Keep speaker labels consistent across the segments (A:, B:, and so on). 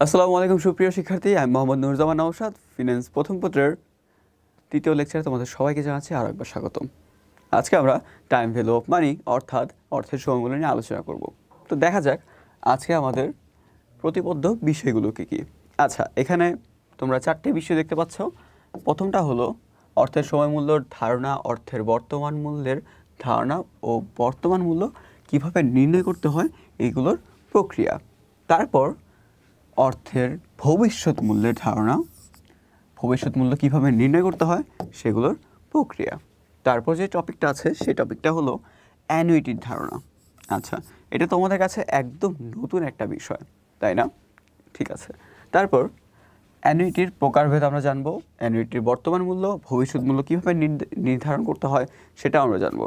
A: আসসালামু আলাইকুম সুপ্রিয় শিক্ষার্থী, আমি মোহাম্মদ নুরজামান নওশাদ। ফিন্যান্স প্রথম পত্রের তৃতীয় লেকচারে তোমাদের সবাইকে জানাচ্ছি আরও একবার স্বাগতম। আজকে আমরা টাইম ভ্যালু অফ মানি অর্থাৎ অর্থের সময়মূল্য নিয়ে আলোচনা করব। তো দেখা যাক আজকে আমাদের প্রতিবদ্ধ বিষয়গুলো কী কী। আচ্ছা, এখানে তোমরা 4টে বিষয় দেখতে পাচ্ছ। প্রথমটা হলো অর্থের সময়মূল্যর ধারণা, অর্থের বর্তমান মূল্যের ধারণা ও বর্তমান মূল্য কিভাবে নির্ণয় করতে হয় এইগুলোর প্রক্রিয়া। তারপর অর্থের ভবিষ্যৎ মূল্যের ধারণা, ভবিষ্যৎ মূল্য কীভাবে নির্ণয় করতে হয় সেগুলোর প্রক্রিয়া। তারপর যে টপিকটা আছে সেই টপিকটা হলো অ্যানুইটির ধারণা। আচ্ছা, এটা তোমাদের কাছে একদম নতুন একটা বিষয়, তাই না? ঠিক আছে। তারপর অ্যানুইটির প্রকারভেদ আমরা জানবো, অ্যানুইটির বর্তমান মূল্য, ভবিষ্যৎ মূল্য কীভাবে নির্ধারণ করতে হয় সেটা আমরা জানবো।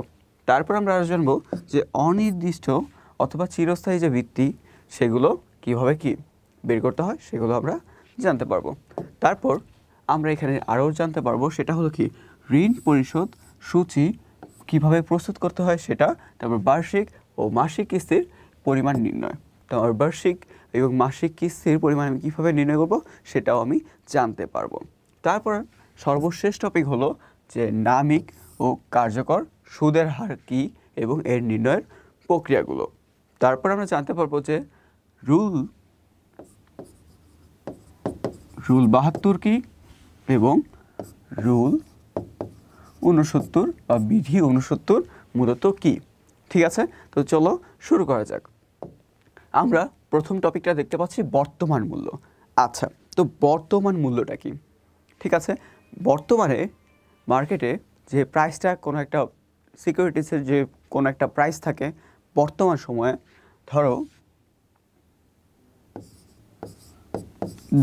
A: তারপর আমরা আরও জানবো যে অনির্দিষ্ট অথবা চিরস্থায়ী যে ভিত্তি সেগুলো কীভাবে বের করতে হয় সেগুলো আমরা জানতে পারবো। তারপর আমরা এখানে আরও জানতে পারবো সেটা হলো ঋণ পরিশোধ সূচি কীভাবে প্রস্তুত করতে হয় সেটা। তারপর বার্ষিক ও মাসিক কিস্তির পরিমাণ নির্ণয়, তারপর বার্ষিক এবং মাসিক কিস্তির পরিমাণ আমি কীভাবে নির্ণয় করব সেটাও আমি জানতে পারবো। তারপর সর্বশেষ টপিক হলো যে নামিক ও কার্যকর সুদের হার কী এবং এর নির্ণয়ের প্রক্রিয়াগুলো। তারপর আমরা জানতে পারবো যে রুল 72 কী এবং রুল 69 বা বিধি 69 মূলত কী। ঠিক আছে, তো চলো শুরু করা যাক। আমরা প্রথম টপিকটা দেখতে পাচ্ছি বর্তমান মূল্য। আচ্ছা, তো বর্তমান মূল্যটা কি? ঠিক আছে, বর্তমানে মার্কেটে যে প্রাইসটা, কোনো একটা সিকিউরিটিসের যে কোনো একটা প্রাইস থাকে বর্তমান সময়ে, ধরো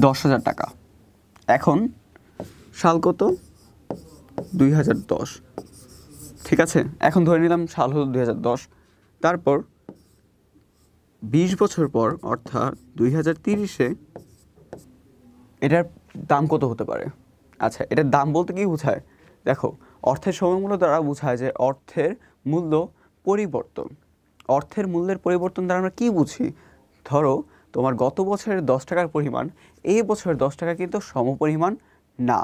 A: 10,000 টাকা। এখন সাল কত? 2010। ঠিক আছে, এখন ধরে নিলাম সাল হলো 2010। তারপর 20 বছর পর অর্থাৎ 2030-এ এটার দাম কত হতে পারে? আচ্ছা, এটার দাম বলতে কী বোঝায়? দেখো, অর্থের সময়মূল্য দ্বারা বোঝায় যে অর্থের মূল্য পরিবর্তন। অর্থের মূল্যের পরিবর্তন দ্বারা আমরা কী বুঝি? ধরো তোমার গত বছরের 10 টাকার পরিমাণ এই বছরের 10 টাকা কিন্তু সমপরিমাণ না।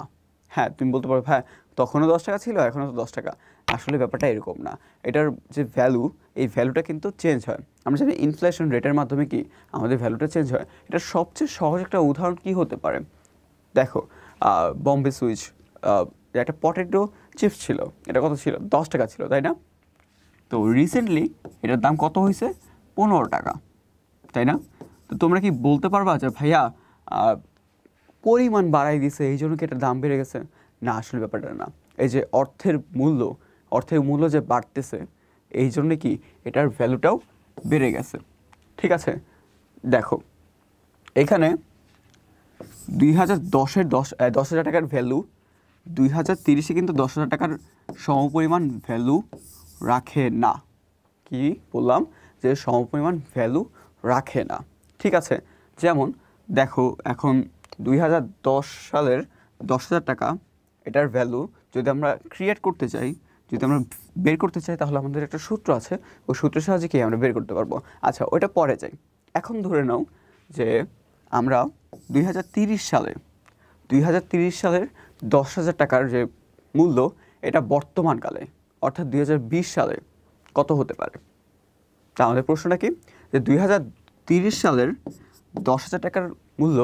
A: হ্যাঁ, তুমি বলতে পারো হ্যাঁ তখনও 10 টাকা ছিল, এখনও তো 10 টাকা। আসলে ব্যাপারটা এরকম না। এটার যে ভ্যালু, এই ভ্যালুটা কিন্তু চেঞ্জ হয়। আমরা জানি ইনফ্লেশন রেটের মাধ্যমে আমাদের ভ্যালুটা চেঞ্জ হয়। এটার সবচেয়ে সহজ একটা উদাহরণ কী হতে পারে? দেখো, বম্বে সুইচ, একটা পটেটো চিপস ছিল, এটা কত ছিল? 10 টাকা ছিল, তাই না? তো রিসেন্টলি এটার দাম কত হয়েছে? 15 টাকা, তাই না? তো তোমরা কি বলতে পারবা যে ভাইয়া পরিমাণ বাড়াই দিছে এই জন্য কি এটার দাম বেড়ে গেছে? না, আসলে ব্যাপারটা না। এই যে অর্থের মূল্য যে বাড়তেছে এই জন্য এটার ভ্যালুটাও বেড়ে গেছে। ঠিক আছে, দেখো এখানে 2010-এর 10,000 টাকার ভ্যালু 2030-এ কিন্তু 10,000 টাকার সমপরিমাণ ভ্যালু রাখে না। কি বললাম? যে সমপরিমাণ ভ্যালু রাখে না। ঠিক আছে, যেমন দেখো এখন 2010 সালের 10,000 টাকা, এটার ভ্যালু যদি আমরা ক্রিয়েট করতে চাই, যদি আমরা বের করতে চাই, তাহলে আমাদের একটা সূত্র আছে, ওই সূত্রের সাহায্যে আমরা বের করতে পারবো। আচ্ছা, ওইটা পরে যাই। এখন ধরে নাও যে আমরা 2030 সালের 10,000 টাকার যে মূল্য, এটা বর্তমানকালে অর্থাৎ 2020 সালে কত হতে পারে? তা আমাদের প্রশ্নটা কি, যে 2030 সালের 10,000 টাকার মূল্য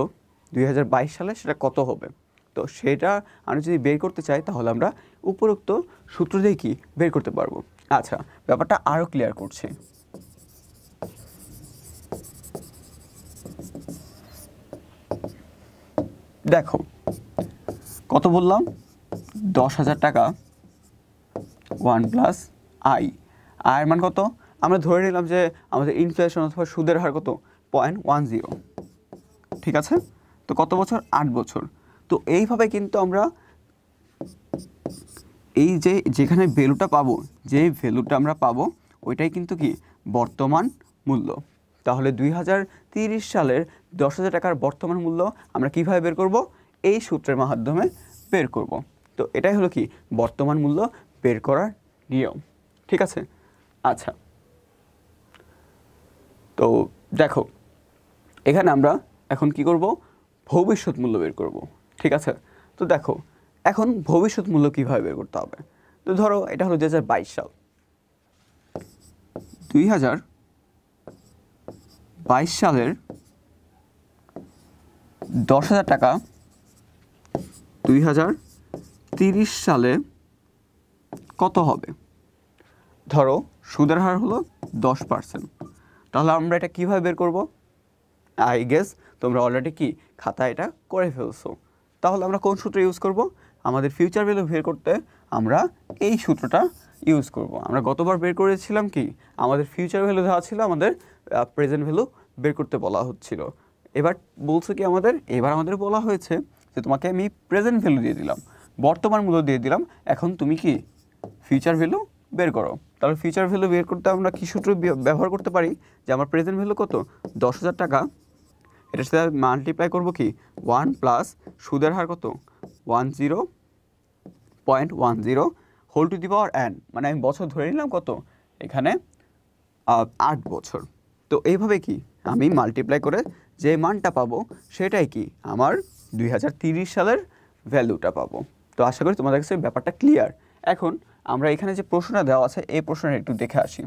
A: 2022 সালে সেটা কত হবে? তো সেটা আমরা যদি বের করতে চাই তাহলে আমরা উপরোক্ত সূত্র দিয়ে বের করতে পারবো। আচ্ছা, ব্যাপারটা আরও ক্লিয়ার করছি। দেখো কত বললাম? 10,000 টাকা 1 + i। আয়ের মান কত? আমরা ধরে নিলাম যে আমাদের ইনফ্লেশন অথবা সুদের হার কত? 0.10। ঠিক আছে, তো কত বছর? 8 বছর। তো এইভাবে কিন্তু আমরা এই যে যেখানে ভ্যালুটা পাবো, যে ভ্যালুটা আমরা পাবো ওইটাই কিন্তু বর্তমান মূল্য। তাহলে 2030 সালের 10,000 টাকার বর্তমান মূল্য আমরা কিভাবে বের করব? এই সূত্রের মাধ্যমে বের করব। তো এটাই হলো বর্তমান মূল্য বের করার নিয়ম। ঠিক আছে, আচ্ছা, তো দেখো এখানে আমরা এখন কি করব, ভবিষ্যৎ মূল্য বের করব। ঠিক আছে, তো দেখো এখন ভবিষ্যৎ মূল্য কীভাবে বের করতে হবে। তো ধরো এটা হলো 2022 সাল, 2022 সালের 10,000 টাকা 2030 সালে কত হবে। ধরো সুদের হার হলো 10%, তাহলে আমরা এটা কীভাবে বের করব। আই গেস তোমরা অলরেডি কি খাতায় এটা করে ফেলছো। তাহলে আমরা কোন সূত্র ইউজ করব, আমাদের ফিউচার ভ্যালু বের করতে আমরা এই সূত্রটা ইউজ করব। আমরা গতবার বের করেছিলাম কি, আমাদের ফিউচার ভ্যালু দেওয়া ছিল, আমাদের প্রেজেন্ট ভ্যালু বের করতে বলা হচ্ছিল। এবার বলছে কি এবার আমাদের বলা হয়েছে যে তোমাকে আমি প্রেজেন্ট ভ্যালু দিয়ে দিলাম, বর্তমান মূল্য দিয়ে দিলাম, এখন তুমি কি ফিউচার ভ্যালু বের করো। তাহলে ফিউচার ভ্যালু বের করতে আমরা কী সূত্র ব্যবহার করতে পারি, যে আমার প্রেজেন্ট ভ্যালু কত 10,000 টাকা, এটার সাথে মাল্টিপ্লাই করব কি 1 প্লাস সুদের হার কত 10.10 whole to the power n, মানে আমি বছর ধরে নিলাম কত এখানে 8 বছর। তো এইভাবে কি আমি মাল্টিপ্লাই করে যে মানটা পাবো সেটাই কি আমার 2030 সালের ভ্যালুটা পাবো। তো আশা করি তোমাদের কাছে ব্যাপারটা ক্লিয়ার। এখন আমরা এখানে যে প্রশ্নটা দেওয়া আছে এই প্রশ্নটা একটু দেখে আসি।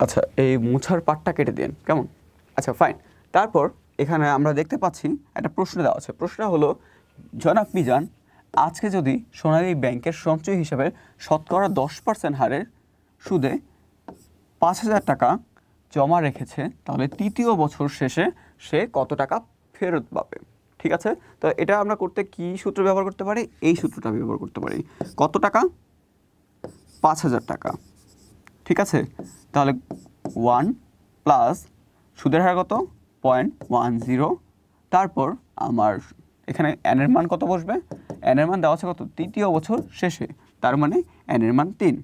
A: আচ্ছা, এই মুছার পাটটা কেটে দিন কেমন। আচ্ছা ফাইন। তারপর এখানে আমরা দেখতে পাচ্ছি একটা প্রশ্ন দেওয়া আছে। প্রশ্নটা হলো, জনাব মিজান আজকে যদি সোনালী ব্যাংকের সঞ্চয় হিসাবে শতকরা 10% হারের সুদে 5,000 টাকা জমা রেখেছে, তাহলে তৃতীয় বছর শেষে সে কত টাকা ফেরত পাবে। ঠিক আছে, তো এটা আমরা করতে কি সূত্র ব্যবহার করতে পারি, এই সূত্রটা ব্যবহার করতে পারি। কত টাকা, 5,000 টাকা। ঠিক আছে, তাহলে 1 প্লাস সুদের হার কত 0.10, তারপর আমার এখানে এনের মান কত বসবে, এনের মান দেওয়া আছে কত তৃতীয় বছর শেষে, তার মানে এনের মান 3,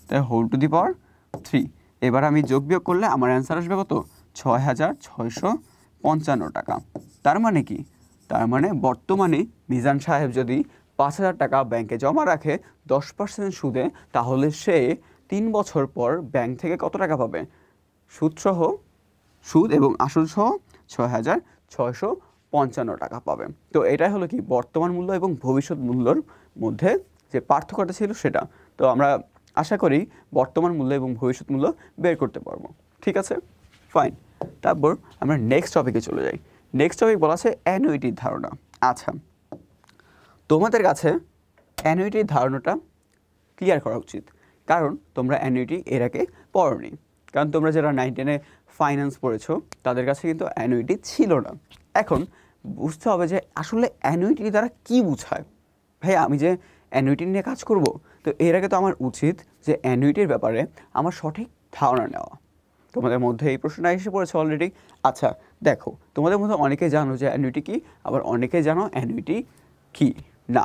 A: তাই হোল টু দি পাওয়ার 3। এবার আমি যোগ বিয়োগ করলে আমার অ্যান্সার আসবে কত 6,655 টাকা। তার মানে কি, তার মানে বর্তমানে মিজান সাহেব যদি 5,000 টাকা ব্যাংকে জমা রাখে 10% সুদে, তাহলে সে 3 বছর পর ব্যাংক থেকে কত টাকা পাবে, সুদ এবং আসল সহ 6,655 টাকা পাবে। তো এটাই হলো কি বর্তমান মূল্য এবং ভবিষ্যৎ মূল্যর মধ্যে যে পার্থক্যটা ছিল সেটা। তো আমরা আশা করি বর্তমান মূল্য এবং ভবিষ্যৎ মূল্য বের করতে পারবো। ঠিক আছে ফাইন। তারপর আমরা নেক্সট টপিকে চলে যাই। নেক্সট টপিক বলা আছে অ্যানুইটির ধারণা। আচ্ছা, তোমাদের কাছে অ্যানুইটির ধারণাটা ক্লিয়ার করা উচিত, কারণ তোমরা অ্যানুইটি এর আগে পড়োনি। কারণ তোমরা যারা 9, 10-এ ফাইন্যান্স পড়েছো তাদের কাছে কিন্তু অ্যানুইটি ছিল না। এখন বুঝতে হবে যে আসলে অ্যানুইটি দ্বারা কী বোঝায়। ভাই আমি যে অ্যানুইটি নিয়ে কাজ করব, তো এর আগে তো আমার উচিত যে অ্যানুইটির ব্যাপারে আমার সঠিক ধারণা নেওয়া। তোমাদের মধ্যে এই প্রশ্নটা এসে পড়েছে অলরেডি। আচ্ছা দেখো, তোমাদের মধ্যে অনেকে জানো যে অ্যানুইটি কী, আবার অনেকে জানো অ্যানুইটি কী না।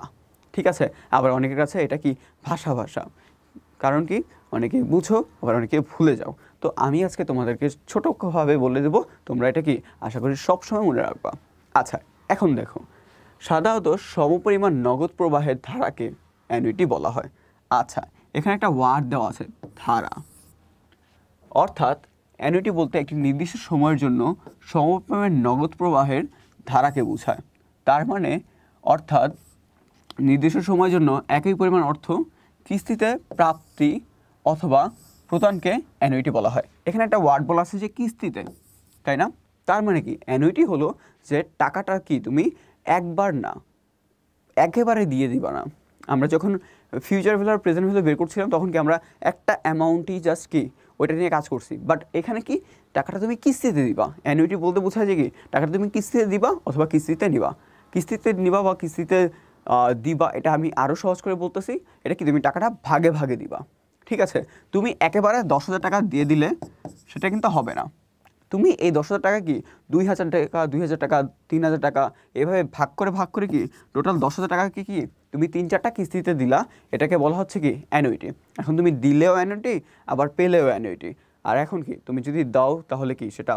A: ঠিক আছে, আবার অনেকের কাছে এটা কি ভাষা। কারণ কি অনেকে বুঝো, আবার অনেকে ভুলে যাও। তো আমি আজকে তোমাদেরকে ছোটোভাবে বলে দেবো, তোমরা এটা কি আশা করি সবসময় মনে রাখবা। আচ্ছা এখন দেখো, সাধারণত সমপরিমাণ নগদ প্রবাহের ধারাকে অ্যানুইটি বলা হয়। আচ্ছা এখানে একটা ওয়ার্ড দেওয়া আছে ধারা, অর্থাৎ অ্যানুইটি বলতে একটি নির্দিষ্ট সময়ের জন্য সমপরিমাণ নগদ প্রবাহের ধারাকে বোঝায়। তার মানে অর্থাৎ নির্দিষ্ট সময়ের জন্য একই পরিমাণ অর্থ কিস্তিতে প্রাপ্তি অথবা প্রদানকে অ্যানুইটি বলা হয়। এখানে একটা ওয়ার্ড বলা আছে যে কিস্তিতে, তাই না? তার মানে কি অ্যানুইটি হলো যে টাকাটা কি তুমি একবার না একেবারে দিয়ে দিবা না। আমরা যখন ফিউচার ভ্যালু আর প্রেজেন্ট ভ্যালু বের করছিলাম তখন কি আমরা একটা অ্যামাউন্টই জাস্ট কি ওইটা নিয়ে কাজ করছি, বাট এখানে কি টাকাটা তুমি কিস্তিতে দিবা। অ্যানুইটি বলতে বোঝায় যে কি টাকাটা তুমি কিস্তিতে দিবা অথবা কিস্তিতে নিবা। কিস্তিতে নিবা বা কিস্তিতে দিবা, এটা আমি আরও সহজ করে বলতেছি, এটা কি তুমি টাকাটা ভাগে ভাগে দিবা। ঠিক আছে, তুমি একেবারে 10,000 টাকা দিয়ে দিলে সেটা কিন্তু হবে না। তুমি এই 10,000 টাকা কি 2,000 টাকা, 2,000 টাকা, 3,000 টাকা এভাবে ভাগ করে কি টোটাল 10,000 টাকাকে কি তুমি 3-4টা কিস্তিতে দিলা, এটাকে বলা হচ্ছে কি অ্যানুইটি। এখন তুমি দিলেও অ্যানুইটি আবার পেলেও অ্যানুইটি। আর এখন কি তুমি যদি দাও তাহলে কি সেটা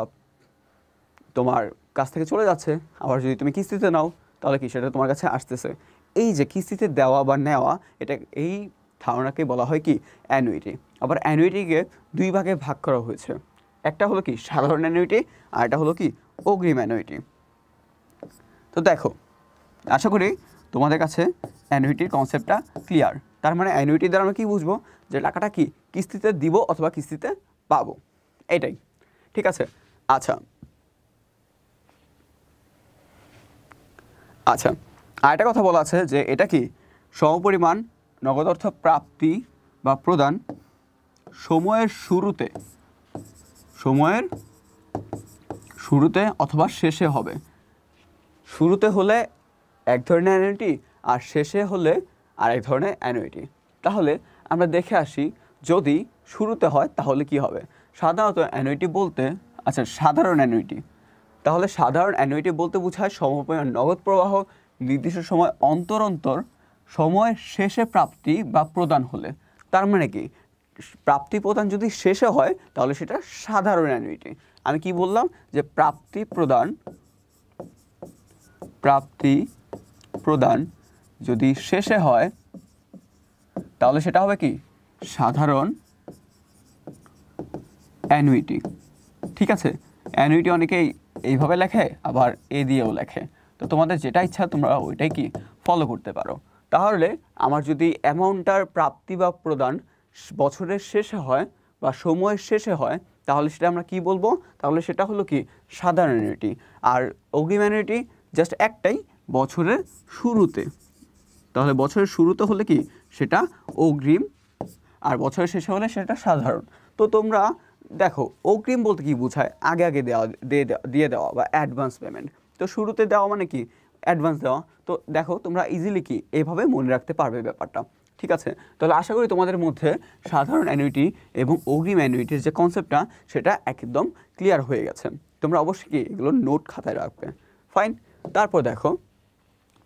A: তোমার কাছ থেকে চলে যাচ্ছে, আবার যদি তুমি কিস্তিতে নাও তাহলে কি সেটা তোমার কাছে আসতেছে। এই যে কিস্তিতে দেওয়া বা নেওয়া, এটা এই ধারণাকে বলা হয় কি অ্যানুইটি। আবার অ্যানুইটিকে দুই ভাগে ভাগ করা হয়েছে, একটা হলো কি সাধারণ অ্যানুইটি আর একটা হলো কি অগ্রিম অ্যানুইটি। তো দেখো, আশা করি তোমাদের কাছে অ্যানুইটির কনসেপ্টটা ক্লিয়ার। তার মানে অ্যানুইটি দ্বারা আমরা কী বুঝবো, যে টাকাটা কি কিস্তিতে দিব অথবা কিস্তিতে পাবো, এটাই। ঠিক আছে, আচ্ছা আচ্ছা আরেকটা কথা বলা আছে যে এটা কি সমপরিমাণ নগদ অর্থ প্রাপ্তি বা প্রদান সময়ের শুরুতে অথবা শেষে হবে। শুরুতে হলে এক ধরনের অ্যানুইটি আর শেষে হলে আরেক ধরনের অ্যানুইটি। তাহলে আমরা দেখে আসি, যদি শুরুতে হয় তাহলে কি হবে। সাধারণত অ্যানুইটি বলতে, আচ্ছা সাধারণ অ্যানুইটি, তাহলে সাধারণ অ্যানুইটি বলতে বোঝায় সমপরিমাণ নগদ প্রবাহ নির্দিষ্ট সময় অন্তর অন্তর সময়ের শেষে প্রাপ্তি বা প্রদান হলে। তার মানে কি, প্রাপ্তি প্রদান যদি শেষে হয় তাহলে সেটা সাধারণ অ্যানুইটি। আমি কি বললাম, যে প্রাপ্তি প্রদান যদি শেষে হয় তাহলে সেটা হবে কি সাধারণ অ্যানুইটি। ঠিক আছে, অ্যানুইটি অনেকেই এইভাবে লেখে, আবার এ দিয়েও লেখে। তো তোমাদের যেটা ইচ্ছা তোমরা ওইটাই কি ফলো করতে পারো। তাহলে আমার যদি অ্যামাউন্টটার প্রাপ্তি বা প্রদান বছরের শেষে হয় বা সময়ের শেষে হয় তাহলে সেটা আমরা কি বলবো, তাহলে সেটা হলো কি সাধারণ অ্যানুইটি। আর অগ্রিম অ্যানুইটি জাস্ট একটাই, বছরের শুরুতে। তাহলে বছরের শুরুতে হলে কি সেটা অগ্রিম, আর বছরের শেষে হলে সেটা সাধারণ। তো তোমরা দেখো, অগ্রিম বলতে কি বোঝায়, আগে দিয়ে দেওয়া বা অ্যাডভান্স পেমেন্ট। তো শুরুতে দেওয়া মানে কি অ্যাডভান্স দেওয়া। তো দেখো তোমরা ইজিলি কি এইভাবে মনে রাখতে পারবে ব্যাপারটা। ঠিক আছে, তাহলে আশা করি তোমাদের মধ্যে সাধারণ অ্যানুইটি এবং অগ্রিম অ্যানুইটির যে কনসেপ্টটা সেটা একদম ক্লিয়ার হয়ে গেছে। তোমরা অবশ্যই কি এগুলো নোট খাতায় রাখবে। ফাইন, তারপর দেখো,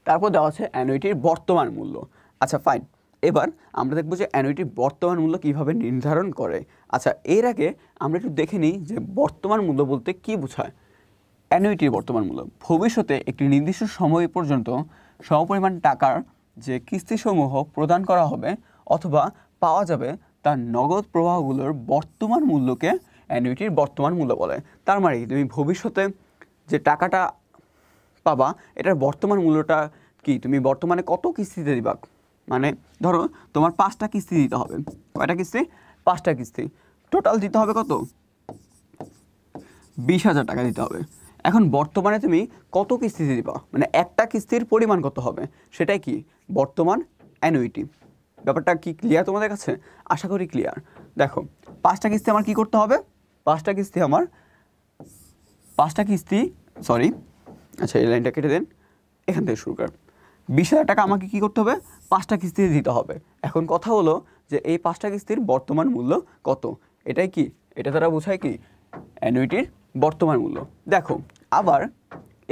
A: তারপর দেওয়া আছে অ্যানুইটির বর্তমান মূল্য। আচ্ছা ফাইন, এবার আমরা দেখব যে অ্যানুইটির বর্তমান মূল্য কীভাবে নির্ধারণ করে। আচ্ছা এর আগে আমরা একটু দেখে নিই যে বর্তমান মূল্য বলতে কী বোঝায়। অ্যানুইটির বর্তমান মূল্য ভবিষ্যতে একটি নির্দিষ্ট সময় পর্যন্ত সমপরিমাণ টাকার যে কিস্তিসমূহ প্রদান করা হবে অথবা পাওয়া যাবে তার নগদ প্রবাহগুলোর বর্তমান মূল্যকে অ্যানুইটির বর্তমান মূল্য বলে। তার মানে তুমি ভবিষ্যতে যে টাকাটা পাবা এটার বর্তমান মূল্যটা কি, তুমি বর্তমানে কত কিস্তিতে দিবা। মানে ধরো তোমার 5টা কিস্তি দিতে হবে। কয়টা কিস্তি? 5টা কিস্তি। টোটাল দিতে হবে কত? 20,000 টাকা দিতে হবে। এখন বর্তমানে তুমি কত কিস্তিতে দিবা, মানে একটা কিস্তির পরিমাণ কত হবে, সেটাই কি বর্তমান অ্যানুইটি। ব্যাপারটা কি ক্লিয়ার তোমাদের কাছে? আশা করি ক্লিয়ার। দেখো 5টা কিস্তি আমার কি করতে হবে, 5টা কিস্তি সরি, আচ্ছা এই লাইনটা কেটে দেন, এখান থেকে শুরু কর। 20,000 টাকা আমাকে কি করতে হবে, 5টা কিস্তিতে দিতে হবে। এখন কথা হলো যে এই 5টা কিস্তির বর্তমান মূল্য কত, এটাই কি, এটা দ্বারা বোঝায় কি অ্যানুইটির বর্তমান মূল্য। দেখো আবার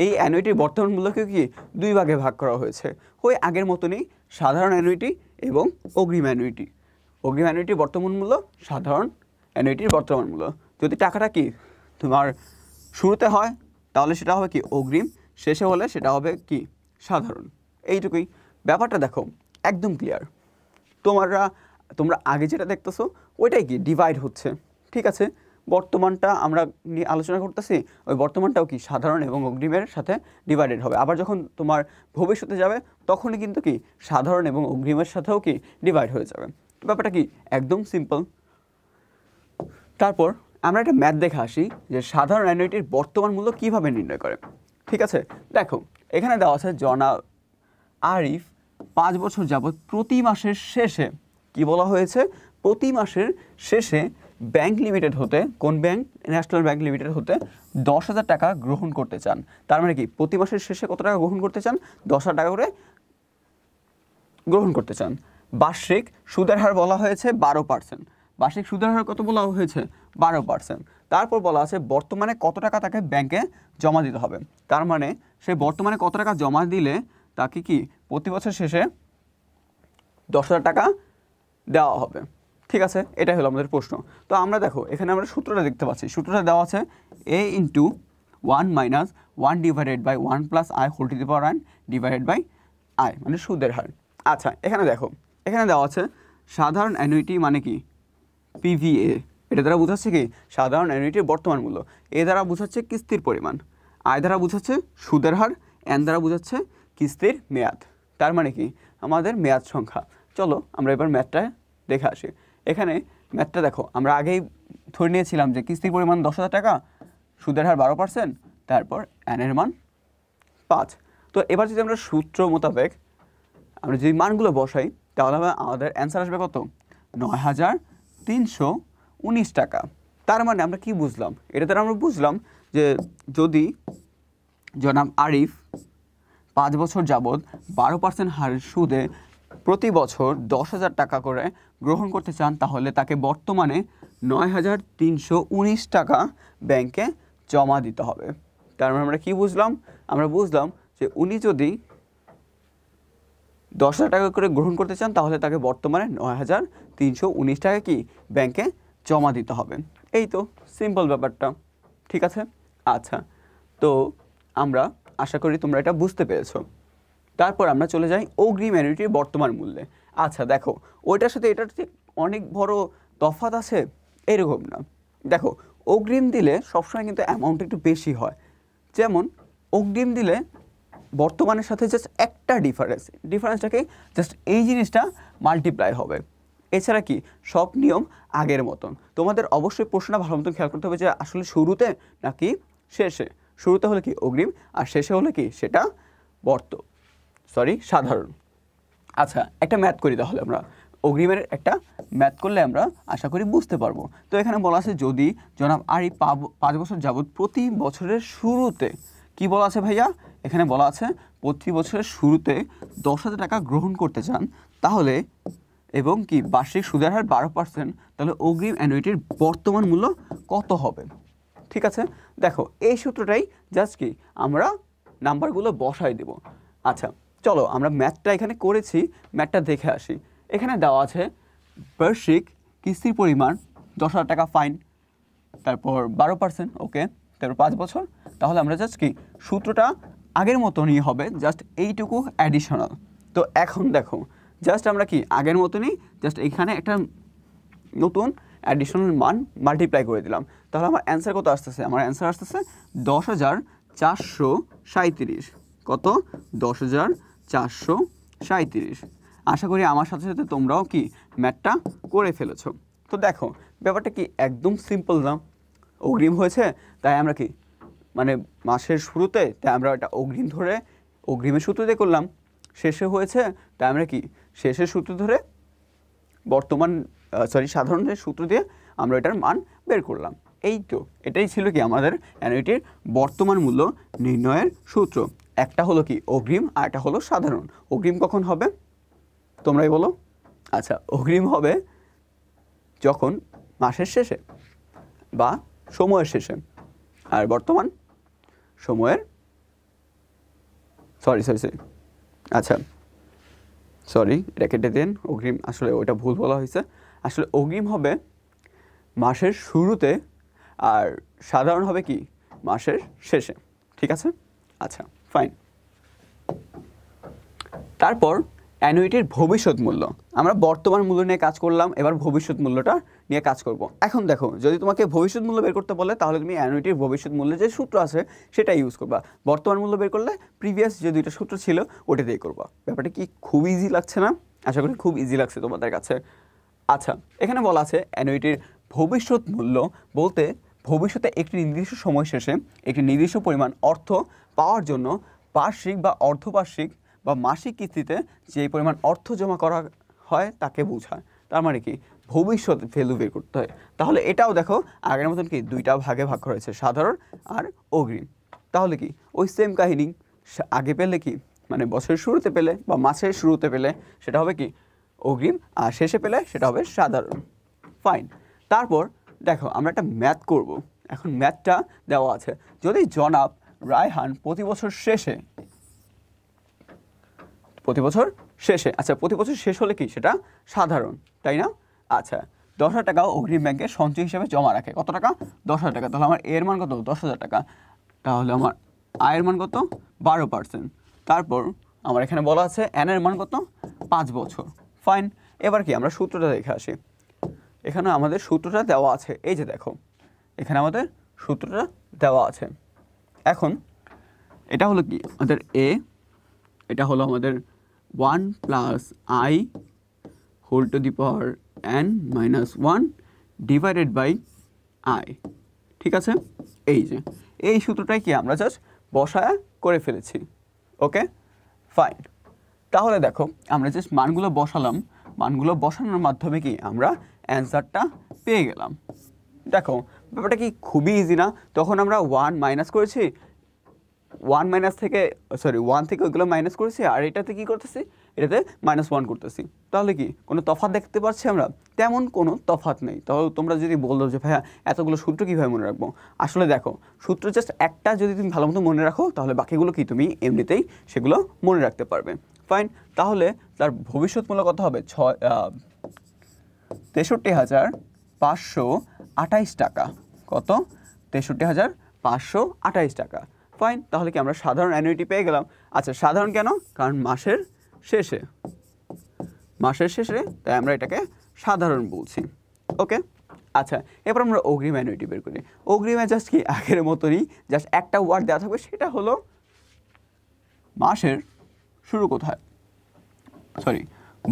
A: এই অ্যানুইটির বর্তমান মূল্যকে কি দুই ভাগে ভাগ করা হয়েছে, ওই আগের মতনই, সাধারণ অ্যানুইটি এবং অগ্রিম অ্যানুইটি। অগ্রিম অ্যানুইটির বর্তমান মূল্য, সাধারণ অ্যানুইটির বর্তমান মূল্য। যদি টাকাটা কি তোমার শুরুতে হয় তাহলে সেটা হবে কি অগ্রিম, শেষে হলে সেটা হবে কি সাধারণ। এইটুকুই ব্যাপারটা। দেখো একদম ক্লিয়ার। তোমরা আগে যেটা দেখতেছো ওইটাই কি ডিভাইড হচ্ছে। ঠিক আছে, বর্তমানটা আমরা নিয়ে আলোচনা করতেছি, ওই বর্তমানটাও কি সাধারণ এবং অগ্রিমের সাথে ডিভাইডেড হবে। আবার যখন তোমার ভবিষ্যতে যাবে তখনই কিন্তু কি সাধারণ এবং অগ্রিমের সাথেও কি ডিভাইড হয়ে যাবে। ব্যাপারটা কি একদম সিম্পল। তারপর আমরা একটা ম্যাথ দেখে আসি যে সাধারণ অ্যানুইটির বর্তমান মূল্য কীভাবে নির্ণয় করে। ঠিক আছে, দেখো এখানে দেওয়া আছে জনাব আরিফ 5 বছর যাবৎ প্রতি মাসের শেষে, কি বলা হয়েছে, প্রতি মাসের শেষে ব্যাংক লিমিটেড হতে, কোন ব্যাংক, ন্যাশনাল ব্যাংক লিমিটেড হতে 10,000 টাকা গ্রহণ করতে চান। তার মানে কি প্রতি মাসের শেষে কত টাকা গ্রহণ করতে চান, 10,000 টাকা করে গ্রহণ করতে চান। বার্ষিক সুদের হার বলা হয়েছে 12%। বার্ষিক সুদের হার কত বলা হয়েছে, 12%। তারপর বলা আছে বর্তমানে কত টাকা তাকে ব্যাংকে জমা দিতে হবে। তার মানে সে বর্তমানে কত টাকা জমা দিলে তাকে কি প্রতি বছর শেষে 10,000 টাকা দেওয়া হবে। ঠিক আছে, এটাই হলো আমাদের প্রশ্ন। তো আমরা দেখো এখানে আমরা সূত্রটা দেখতে পাচ্ছি, সূত্রটা দেওয়া আছে a × 1 minus 1 divided by 1 plus I whole to the power n divided by I, মানে সুদের হার। আচ্ছা, এখানে দেখো, এখানে দেওয়া আছে সাধারণ অ্যানুইটি মানে কি পিভিএ, এটা দ্বারা বোঝাচ্ছে কি সাধারণ অ্যানুইটির বর্তমান মূল্য, এ দ্বারা বোঝাচ্ছে কিস্তির পরিমাণ, আই দ্বারা বোঝাচ্ছে সুদের হার, এন দ্বারা বোঝাচ্ছে কিস্তির মেয়াদ, তার মানে কি আমাদের মেয়াদ সংখ্যা। চলো আমরা এবার ম্যাথটা দেখে আসি। এখানে ম্যাথটা দেখো, আমরা আগেই ধরে নিয়েছিলাম যে কিস্তির পরিমাণ 10,000 টাকা, সুদের হার 12%, তারপর এনের মান 5। তো এবার যদি আমরা সূত্র মোতাবেক আমরা যদি মানগুলো বসাই তাহলে আমাদের অ্যান্সার আসবে কত, 9,319 টাকা। তার মানে আমরা কি বুঝলাম, এটা দ্বারা আমরা বুঝলাম যে যদি জনাব আরিফ 5 বছর যাবৎ 12% হারের সুদে প্রতি বছর 10,000 টাকা করে গ্রহণ করতে চান, তাহলে তাকে বর্তমানে 9,319 টাকা ব্যাংকে জমা দিতে হবে। তার মানে আমরা কি বুঝলাম, আমরা বুঝলাম যে উনি যদি 10,000 টাকা করে গ্রহণ করতে চান তাহলে তাকে বর্তমানে 9,319 টাকা কি ব্যাংকে জমা দিতে হবে। এই তো সিম্পল ব্যাপারটা, ঠিক আছে। আচ্ছা, তো আমরা আশা করি তোমরা এটা বুঝতে পেরেছো। তারপর আমরা চলে যাই অগ্রিম অ্যানুইটির বর্তমান মূল্যে। আচ্ছা দেখো, ওইটার সাথে এটার যে অনেক বড় তফাৎ আছে এরকম না। দেখো, অগ্রিম দিলে সবসময় কিন্তু অ্যামাউন্ট একটু বেশি হয়। যেমন অগ্রিম দিলে বর্তমানের সাথে জাস্ট একটা ডিফারেন্সটাকে জাস্ট এই জিনিসটা মাল্টিপ্লাই হবে, এছাড়া কি সব নিয়ম আগের মতন। তোমাদের অবশ্যই প্রশ্নটা ভালো মতন খেয়াল করতে হবে যে আসলে শুরুতে নাকি শেষে। শুরুতে হলে কি অগ্রিম, আর শেষে হলে কি সেটা সাধারণ। আচ্ছা, একটা ম্যাথ করি তাহলে আমরা, অগ্রিমের একটা ম্যাথ করলে আমরা আশা করি বুঝতে পারবো। তো এখানে বলা আছে যদি জনাব আরিফ 5 বছর যাবৎ প্রতি বছরের শুরুতে, কি বলা আছে ভাইয়া, এখানে বলা আছে প্রতি বছরের শুরুতে 10,000 টাকা গ্রহণ করতে চান তাহলে, এবং কি বার্ষিক সুদের হার 12%, তাহলে অগ্রিম অ্যানুইটির বর্তমান মূল্য কত হবে। ঠিক আছে, দেখো এই সূত্রটাই জাস্ট কি আমরা নাম্বারগুলো বসাই দেব। আচ্ছা চলো আমরা ম্যাথটা এখানে করেছি, ম্যাথটা দেখে আসি। এখানে দেওয়া আছে বার্ষিক কিস্তির পরিমাণ 10,000 টাকা ফাইন, তারপর 12%, ওকে, তারপর 5 বছর। তাহলে আমরা জাস্ট কি সূত্রটা আগের মতনই হবে, জাস্ট এইটুকু অ্যাডিশনাল। তো এখন দেখো জাস্ট আমরা কি আগের মতনই জাস্ট এখানে একটা নতুন অ্যাডিশনাল মান মাল্টিপ্লাই করে দিলাম। তাহলে আমার অ্যান্সার কত আসতেছে, আমার অ্যান্সার আসতেছে 10,437। কত, 10,437। আশা করি আমার সাথে সাথে তোমরাও কি ম্যাথটা করে ফেলেছো। তো দেখো ব্যাপারটা কি একদম সিম্পল না, অগ্রিম হয়েছে তাই আমরা কি মানে মাসের শুরুতে তাই আমরা এটা অগ্রিম ধরে অগ্রিমের সূত্র দিয়ে করলাম, শেষে হয়েছে তাই আমরা কি শেষের সূত্র ধরে সাধারণের সূত্র দিয়ে আমরা এটার মান বের করলাম। এই তো এটাই ছিল কি আমাদের অ্যানুইটির বর্তমান মূল্য নির্ণয়ের সূত্র। একটা হলো কি অগ্রিম আর একটা হলো সাধারণ। অগ্রিম কখন হবে তোমরাই বলো। আচ্ছা, অগ্রিম হবে যখন মাসের শেষে বা সময়ের শেষে, আর বর্তমান সময়ের এটা কেটে দেন, অগ্রিম আসলে ওইটা ভুল বলা হয়েছে। আসলে অগ্রিম হবে মাসের শুরুতে আর সাধারণ হবে কি মাসের শেষে, ঠিক আছে। আচ্ছা ফাইন। তারপর অ্যানুইটির ভবিষ্যৎ মূল্য, আমরা বর্তমান মূল্য নিয়ে কাজ করলাম, এবার ভবিষ্যৎ মূল্যটা নিয়ে কাজ করব। এখন দেখো যদি তোমাকে ভবিষ্যৎ মূল্য বের করতে বলে তাহলে তুমি অ্যানুইটির ভবিষ্যৎ মূল্যের যে সূত্র আছে সেটা ইউজ করবা। বর্তমান মূল্য বের করলে প্রিভিয়াস যে দুইটা সূত্র ছিল ওটা দিয়ে করবা। ব্যাপারটা কি খুব ইজি লাগছে না? আশা করি খুব ইজি লাগছে তোমাদের কাছে। আচ্ছা, এখানে বলা আছে অ্যানুইটির ভবিষ্যৎ মূল্য বলতে ভবিষ্যতে একটি নির্দিষ্ট সময় শেষে একটি নির্দিষ্ট পরিমাণ অর্থ পাওয়ার জন্য বার্ষিক বা অর্ধবার্ষিক বা মাসিক কিস্তিতে যে পরিমাণ অর্থ জমা করা হয় তাকে বোঝায়। তার মানে কি ভবিষ্যৎ ভ্যালু বের করতে হয়। তাহলে এটাও দেখো আগের মতন কি দুইটা ভাগে ভাগ করা হয়েছে, সাধারণ আর অগ্রিম। তাহলে কি ওই সেম কাহিনী, আগে পেলে কি মানে বছরের শুরুতে পেলে বা মাসের শুরুতে পেলে সেটা হবে কি অগ্রিম, আর শেষে পেলে সেটা হবে সাধারণ। ফাইন। তারপর দেখো আমরা একটা ম্যাথ করব। এখন ম্যাথটা দেওয়া আছে যদি জনাব রায়হান প্রতি বছর শেষে আচ্ছা প্রতি বছর শেষ হলে কি সেটা সাধারণ, তাই না? আচ্ছা, 10,000 টাকা অগ্রিম ব্যাংকে সঞ্চয় হিসেবে জমা রাখে। কত টাকা? 10,000 টাকা। তাহলে আমার এর মান কত? 10,000 টাকা। তাহলে আমার আয়ের মান কত 12%। তারপর আমার এখানে বলা আছে এন এর মান কত 5 বছর। ফাইন, এবার কি আমরা সূত্রটা দেখে আসি। এখানে আমাদের সূত্রটা দেওয়া আছে, এই যে দেখো এখানে আমাদের সূত্রটা দেওয়া আছে। এখন এটা হলো কি আমাদের এ, এটা হলো আমাদের 1 + i whole to the power n - 1 divided by i। ঠিক আছে, এই যে এই সূত্রটাই কি আমরা জাস্ট বসায় করে ফেলেছি। ওকে ফাইন, তাহলে দেখো আমরা জাস্ট মানগুলো বসালাম, মানগুলো বসানোর মাধ্যমে কি আমরা অ্যান্সারটা পেয়ে গেলাম। দেখো ব্যাপারটা কি খুবই ইজি না? তখন আমরা 1 মাইনাস করেছি, 1 থেকে ওইগুলো মাইনাস করেছি, আর এটাতে কি করতেছি, এটাতে -1 করতেছি। তাহলে কি কোনো তফাৎ দেখতে পাচ্ছি আমরা? তেমন কোনো তফাৎ নেই। তাহলে তোমরা যদি বললো যে ভাইয়া এতগুলো সূত্র কীভাবে মনে রাখবো, আসলে দেখো সূত্র জাস্ট একটা যদি তুমি ভালো মতো মনে রাখো তাহলে বাকিগুলো কি তুমি এমনিতেই সেগুলো মনে রাখতে পারবে। ফাইন, তাহলে তার ভবিষ্যৎ মূল্য কত হবে 63,528 টাকা। কত? 63,528 টাকা। ফাইন, তাহলে কি আমরা সাধারণ অ্যানুইটি পেয়ে গেলাম। আচ্ছা সাধারণ কেন? কারণ মাসের শেষে তাই আমরা এটাকে সাধারণ বলছি। ওকে আচ্ছা, এবার আমরা অগ্রিম অ্যানুইটি বের করি। অগ্রিমে জাস্ট কি আগের মতনই জাস্ট একটা ওয়ার্ড দেওয়া থাকবে, সেটা হলো মাসের শুরু কোথায়,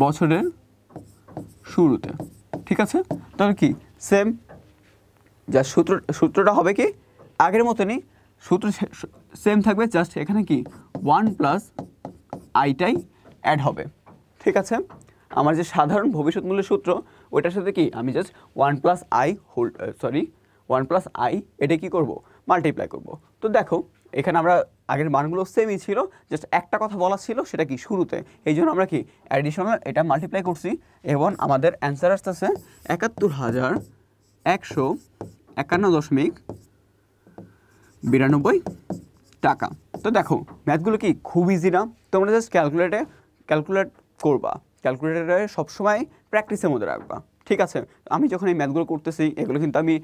A: বছরের শুরুতে। ঠিক আছে, তাহলে কি সেম যা সূত্রটা হবে কি আগের মতনই, সূত্র সেম থাকবে, জাস্ট এখানে কি 1 + iটাই অ্যাড হবে। ঠিক আছে, আমার যে সাধারণ ভবিষ্যৎ মূল্যের সূত্র ওইটার সাথে কি আমি জাস্ট 1 + i এটা কি করব, মাল্টিপ্লাই করব। তো দেখো এখানে আমরা আগের মানগুলো সেমই ছিল, জাস্ট একটা কথা বলা ছিল সেটা কি শুরুতে, এই জন্য আমরা কি অ্যাডিশনাল এটা মাল্টিপ্লাই করছি এবং আমাদের অ্যান্সার আসতেছে 71,151.92 টাকা। তো দেখো ম্যাথগুলো কি খুব ইজি না? তোমরা জাস্ট ক্যালকুলেট করবা, ক্যালকুলেটারে সবসময় প্র্যাকটিসের মধ্যে রাখবা। ঠিক আছে, আমি যখন এই ম্যাথগুলো করতেছি এগুলো কিন্তু আমি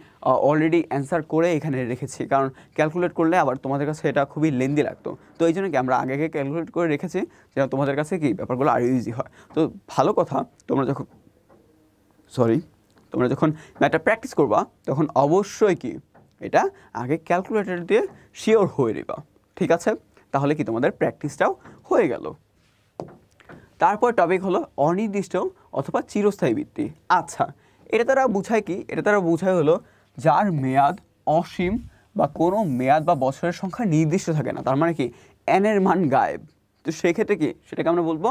A: অলরেডি অ্যান্সার করে এখানে রেখেছি, কারণ ক্যালকুলেট করলে আবার তোমাদের কাছে এটা খুবই লেন্দি লাগতো। তো এই জন্য কি আমরা আগে ক্যালকুলেট করে রেখেছি যেন তোমাদের কাছে কি ব্যাপারগুলো আরও ইজি হয়। তো ভালো কথা, তোমরা যখন ম্যাথটা প্র্যাকটিস করবা তখন অবশ্যই কি এটা আগে ক্যালকুলেটর দিয়ে শিওর হয়ে নিবা। ঠিক আছে, তাহলে কি তোমাদের প্র্যাকটিসটাও হয়ে গেল। তারপর টপিক হলো অনির্দিষ্ট অথবা চিরস্থায়ী বৃত্তি। আচ্ছা, এটা তারা বোঝায় কি? এটা তারা বোঝায় হলো যার মেয়াদ অসীম বা কোনো মেয়াদ বা বছরের সংখ্যা নির্দিষ্ট থাকে না, তার মানে কি এন এর মান গায়েব। তো সেক্ষেত্রে কি সেটাকে আমরা বলবো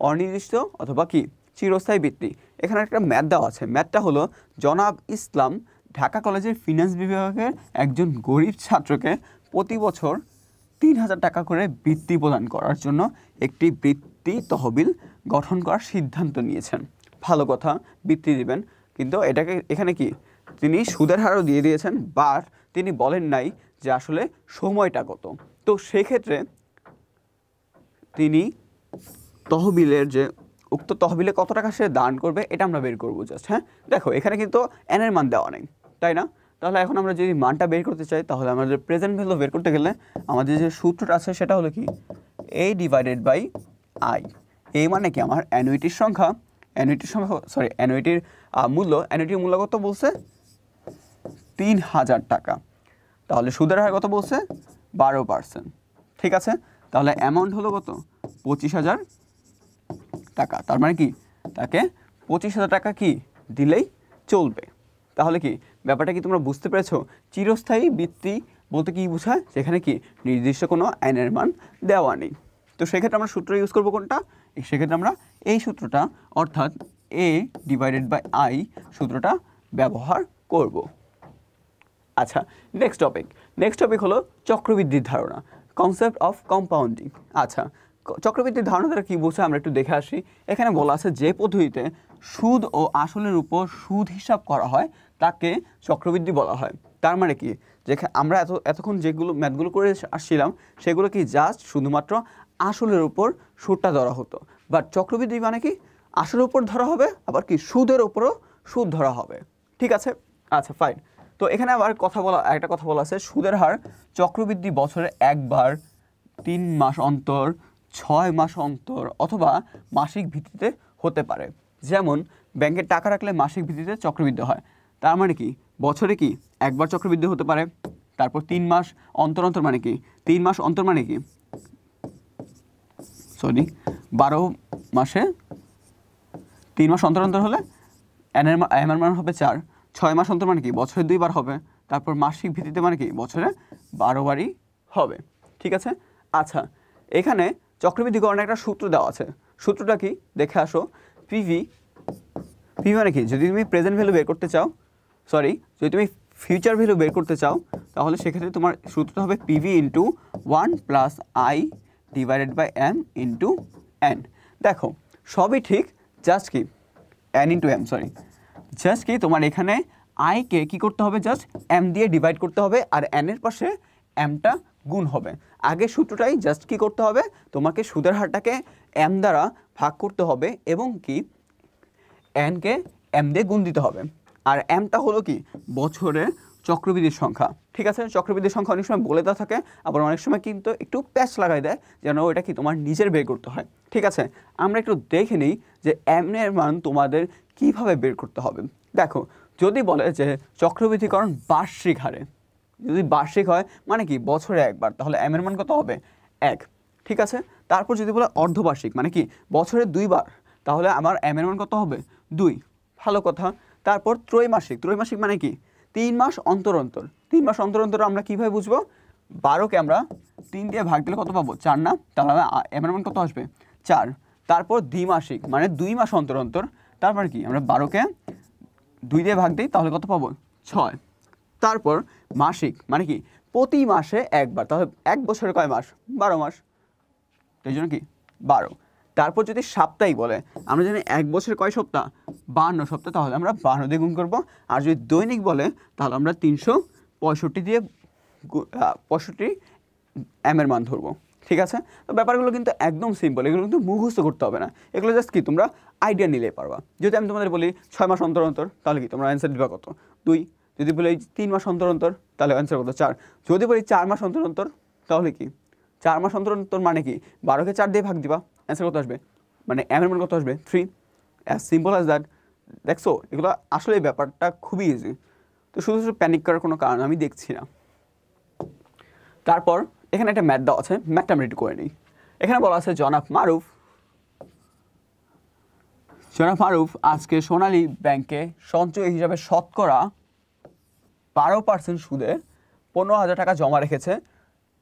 A: অনির্দিষ্ট অথবা কি চিরস্থায়ী বৃত্তি। এখানে একটা ম্যাথ দেওয়া আছে, ম্যাথটা হলো জনাব ইসলাম ঢাকা কলেজের ফিন্যান্স বিভাগের একজন গরিব ছাত্রকে প্রতি বছর 3,000 টাকা করে বৃত্তি প্রদান করার জন্য একটি বৃত্তি তহবিল গঠন করার সিদ্ধান্ত নিয়েছেন। ভালো কথা, বৃত্তি দিবেন, কিন্তু এখানে কি তিনি সুদের হারও দিয়ে দিয়েছেন, বাট তিনি বলেন নাই যে আসলে সময়টা কত। তো সেক্ষেত্রে তিনি তহবিলের যে উক্ত তহবিলে কত টাকা সে দান করবে এটা আমরা বের করবো জাস্ট। হ্যাঁ দেখো এখানে কিন্তু এনের মান দেওয়া নেই, তাই না? তাহলে এখন আমরা যদি মানটা বের করতে চাই তাহলে আমাদের প্রেজেন্ট ভ্যালু বের করতে গেলে আমাদের যে সূত্রটা আছে সেটা হলো কি a ডিভাইডেড বাই i। এই মানে কি আমার অ্যানুইটির মূল্য কত বলছে 3,000 টাকা, তাহলে সুদের হার কত বলছে 12%। ঠিক আছে, তাহলে অ্যামাউন্ট হলো কত 25,000 টাকা। তার মানে কি তাকে 25,000 টাকা কি দিলেই চলবে। তাহলে কি ব্যাপারটা কি তোমরা বুঝতে পেরেছো? চিরস্থায়ী বৃত্তি বলতে কি বোঝায়, যেখানে কি নির্দিষ্ট কোনো আইনের মান দেওয়া নেই। তো সেক্ষেত্রে আমরা সূত্র ইউজ করবো কোনটা? সেক্ষেত্রে আমরা এই সূত্রটা অর্থাৎ a ডিভাইডেড বাই i সূত্রটা ব্যবহার করব। আচ্ছা, নেক্সট টপিক হলো চক্রবৃদ্ধির ধারণা, কনসেপ্ট অফ কম্পাউন্ডিং। আচ্ছা, চক্রবৃদ্ধির ধারণা দ্বারা কী বোঝায় আমরা একটু দেখে আসি। এখানে বলা আছে যে পদ্ধতিতে সুদ ও আসলের উপর সুদ হিসাব করা হয় তাকে চক্রবৃদ্ধি বলা হয়। তার মানে কি যেখানে আমরা এতক্ষণ যেগুলো ম্যাথগুলো করে আসছিলাম সেগুলো কি জাস্ট শুধুমাত্র আসলের উপর সুদটা ধরা হতো, বাট চক্রবৃদ্ধি মানে কি আসলের উপর ধরা হবে আবার কি সুদের উপরও সুদ ধরা হবে। ঠিক আছে, আচ্ছা ফাইন। তো তো এখানে আবার একটা কথা বলা আছে, সুদের হার চক্রবৃদ্ধি বছরে একবার, 3 মাস অন্তর, 6 মাস অন্তর অথবা মাসিক ভিত্তিতে হতে পারে। যেমন ব্যাংকে টাকা রাখলে মাসিক ভিত্তিতে চক্রবৃদ্ধি হয়, তার মানে কি বছরে কি একবার চক্রবৃদ্ধি হতে পারে। তারপর 3 মাস অন্তর অন্তর মানে কি, 3 মাস অন্তর মানে কি 12 মাসে 3 মাস অন্তর অন্তর হলে এম এর মান হবে 4, 6 মাস অন্তর মানে কি বছরে 2 বার হবে, তারপর মাসিক ভিত্তিতে মানে কি বছরে 12 বারই হবে। ঠিক আছে। আচ্ছা, এখানে চক্রবৃদ্ধিকরণের একটা সূত্র দেওয়া আছে, সূত্রটা কি দেখে আসো। পিভি মানে কি, যদি তুমি প্রেজেন্ট ভ্যালু বের করতে চাও, যদি তুমি ফিউচার ভ্যালু বের করতে চাও, তাহলে সেক্ষেত্রে তোমার সূত্রটা হবে PV into 1 plus I divided by M into N. দেখো সবই ঠিক, জাস্ট কি এন ইন্টু এম জাস্ট কি তোমার এখানে আইকে কি করতে হবে, জাস্ট এম দিয়ে ডিভাইড করতে হবে, আর এন এর পাশে এমটা গুণ হবে। আগে সূত্রটাই জাস্ট কি করতে হবে, তোমাকে সুদের হারটাকে এম দ্বারা ভাগ করতে হবে এবং কি এনকে এম দিয়ে গুণ দিতে হবে। আর এমটা হলো কি বছরের চক্রবৃদ্ধির সংখ্যা। ঠিক আছে, চক্রবৃদ্ধির সংখ্যা অনেক সময় বলে দেওয়া থাকে, আবার অনেক সময় কিন্তু একটু প্যাচ লাগাই দেয় যেন ওটা কি তোমার নিজের বের করতে হয়। ঠিক আছে, আমরা একটু দেখে নিই যে এম এর মান তোমাদের কিভাবে বের করতে হবে। দেখো যদি বলে যে চক্রবৃদ্ধিকরণ বার্ষিক হারে, যদি বার্ষিক হয় মানে কি বছরে একবার, তাহলে এম এর মান কত হবে 1। ঠিক আছে, তারপর যদি বলে অর্ধবার্ষিক মানে কি বছরে 2 বার, তাহলে আমার এম এর মান কত হবে 2। ভালো কথা। তারপর ত্রৈমাসিক মানে কি 3 মাস অন্তর অন্তর। 3 মাস অন্তর অন্তর আমরা কীভাবে বুঝবো, 12কে আমরা 3 দিয়ে ভাগ দিলে কত পাবো 4 না, তাহলে এম এর মান কত আসবে 4। তারপর দ্বিমাসিক মানে 2 মাস অন্তর অন্তর, তারপর কি আমরা 12কে 2 দিয়ে ভাগ দিই, তাহলে কত পাবো 6। তারপর মাসিক মানে কি প্রতি মাসে একবার, তাহলে 1 বছরে কয় মাস 12 মাস, এই জন্য কি 12। তারপর যদি সাপ্তাহিক বলে, আমরা জানি 1 বছরে কয় সপ্তাহ 52 সপ্তাহ, তাহলে আমরা 12 দিয়ে গুণ করবো। আর যদি দৈনিক বলে তাহলে আমরা 365 দিয়ে 65 এম এর মান ধরবো। ঠিক আছে, তো ব্যাপারগুলো কিন্তু একদম সিম্পল, এগুলো কিন্তু মুখস্থ করতে হবে না, এগুলো জাস্ট কি তোমরা আইডিয়া নিলেই পারবা। যদি আমি তোমাদের বলি 6 মাস অন্তর অন্তর, তাহলে কি তোমরা অ্যান্সার দিবা কত 2। যদি বলি 3 মাস অন্তর অন্তর, তাহলে অ্যান্সার কত 4। যদি বলি 4 মাস অন্তর অন্তর, তাহলে কি 4 মাস অন্তর অন্তর মানে কি 12কে 4 দিয়ে ভাগ দিবা, অ্যান্সার কত আসবে, মানে এম এর মান কত আসবে 3। As simple as that. দেখছো এগুলো আসলে ব্যাপারটা খুবই ইজি, তো শুধু শুধু প্যানিক করার কোনো কারণ আমি দেখছি না। তারপর এখানে একটা ম্যাথ দেওয়া আছে, ম্যাথটা আমরা একটু করে নিই। এখানে বলা আছে জনাব মারুফ আজকে সোনালী ব্যাংকে সঞ্চয় হিসাবে শতকরা 12% সুদে 15,000 টাকা জমা রেখেছে।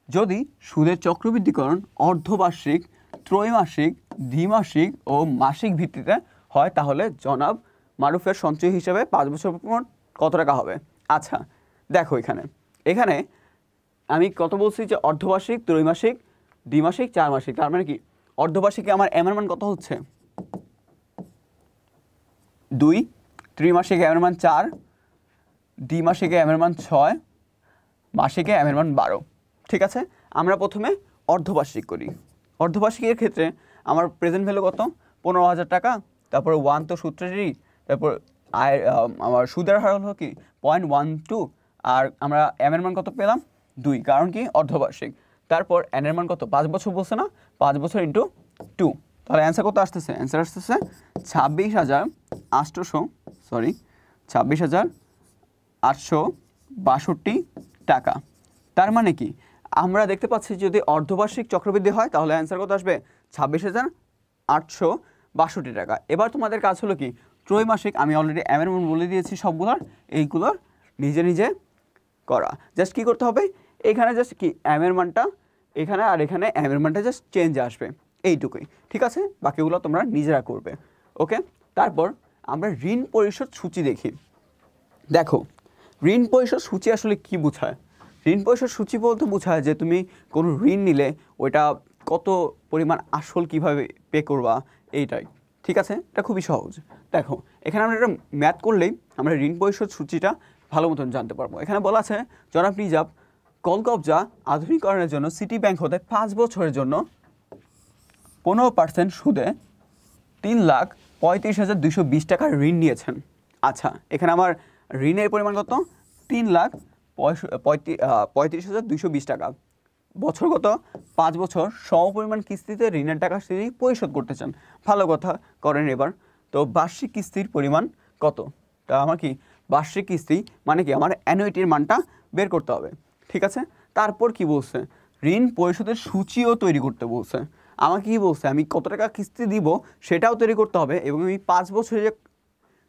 A: যদি সুদের চক্রবৃদ্ধিকরণ অর্ধবার্ষিক, ত্রৈমাসিক, দ্বিমাসিক ও মাসিক ভিত্তিতে হয়, তাহলে জনাব মারুফের সঞ্চয় হিসাবে 5 বছর পর কত টাকা হবে। আচ্ছা দেখো এখানে আমি কত বলছি যে অর্ধবার্ষিক, ত্রৈমাসিক, দ্বিমাসিক, 4 মাসিক, তার মানে কি অর্ধবার্ষিকে আমার এম এর মান কত হচ্ছে 2, ত্রিমাসিকে এম এর মান 4, দ্বিমাসিকে এম এর মান 6, মাসিকে এম এর মান 12। ঠিক আছে, আমরা প্রথমে অর্ধবার্ষিক করি। অর্ধবার্ষিকের ক্ষেত্রে আমার প্রেজেন্ট ভ্যালু কত 15,000 টাকা, তারপর 1 তো সূত্রেরই, তারপর আমার সুদের হার হলো কি 0.12, আর আমরা এম এর মান কত পেলাম 2, কারণ কি অর্ধবার্ষিক। তারপর এন এর মান কত 5 বছর বলছে না, 5 বছর ইন্টু 2, তাহলে অ্যান্সার কত আসতেছে, অ্যান্সার আসতেছে 26,862 টাকা। তার মানে কি আমরা দেখতে পাচ্ছি যদি অর্ধবার্ষিক চক্রবৃদ্ধি হয় তাহলে অ্যান্সার কত আসবে 26,862 টাকা। এবার তোমাদের কাজ হলো কি ত্রৈমাসিক, আমি অলরেডি এম এর মান বলে দিয়েছি সবগুলোর, এইগুলোর নিজে নিজে করা। জাস্ট কী করতে হবে, এখানে জাস্ট কি এম এর মানটা এখানে আর এখানে এম এর মানটা জাস্ট চেঞ্জ আসবে, এইটুকুই। ঠিক আছে, বাকিগুলো তোমরা নিজেরা করবে। ওকে, তারপর আমরা ঋণ পরিশোধ সূচি দেখি। দেখো ঋণ পরিশোধ সূচি আসলে কি বোঝায়। ঋণ পরিশোধ সূচি বলতে বোঝায় যে তুমি কোনো ঋণ নিলে ওইটা কত পরিমাণ আসল কিভাবে পে করবা, এইটাই। ঠিক আছে, এটা খুবই সহজ। দেখো এখানে আমরা একটা ম্যাথ করলেই আমরা ঋণ পরিশোধ সূচিটা ভালো মতন জানতে পারবো। এখানে বলা আছে জনাব রিজার্ভ কলকবজা আধুনিকরণের জন্য সিটি ব্যাংক হতে 5 বছরের জন্য 15% সুদে 3,35,220 টাকার ঋণ নিয়েছেন। আচ্ছা এখানে আমার ঋণের পরিমাণ কত 3,35,220 টাকা। বছর কত? 5 বছর সমপরিমাণ কিস্তিতে ঋণের টাকা তিনি পরিশোধ করতে চান। ভালো কথা, করেন এবার। তো বার্ষিক কিস্তির পরিমাণ কত? তা আমার কি বার্ষিক কিস্তি মানে কি আমার অ্যানুইটির মানটা বের করতে হবে, ঠিক আছে। তারপর কি বলছে? ঋণ পরিশোধের সূচিও তৈরি করতে বলছে। আমাকে কি বলছে? আমি কত টাকা কিস্তি দিব সেটাও তৈরি করতে হবে, এবং আমি 5 বছরে যে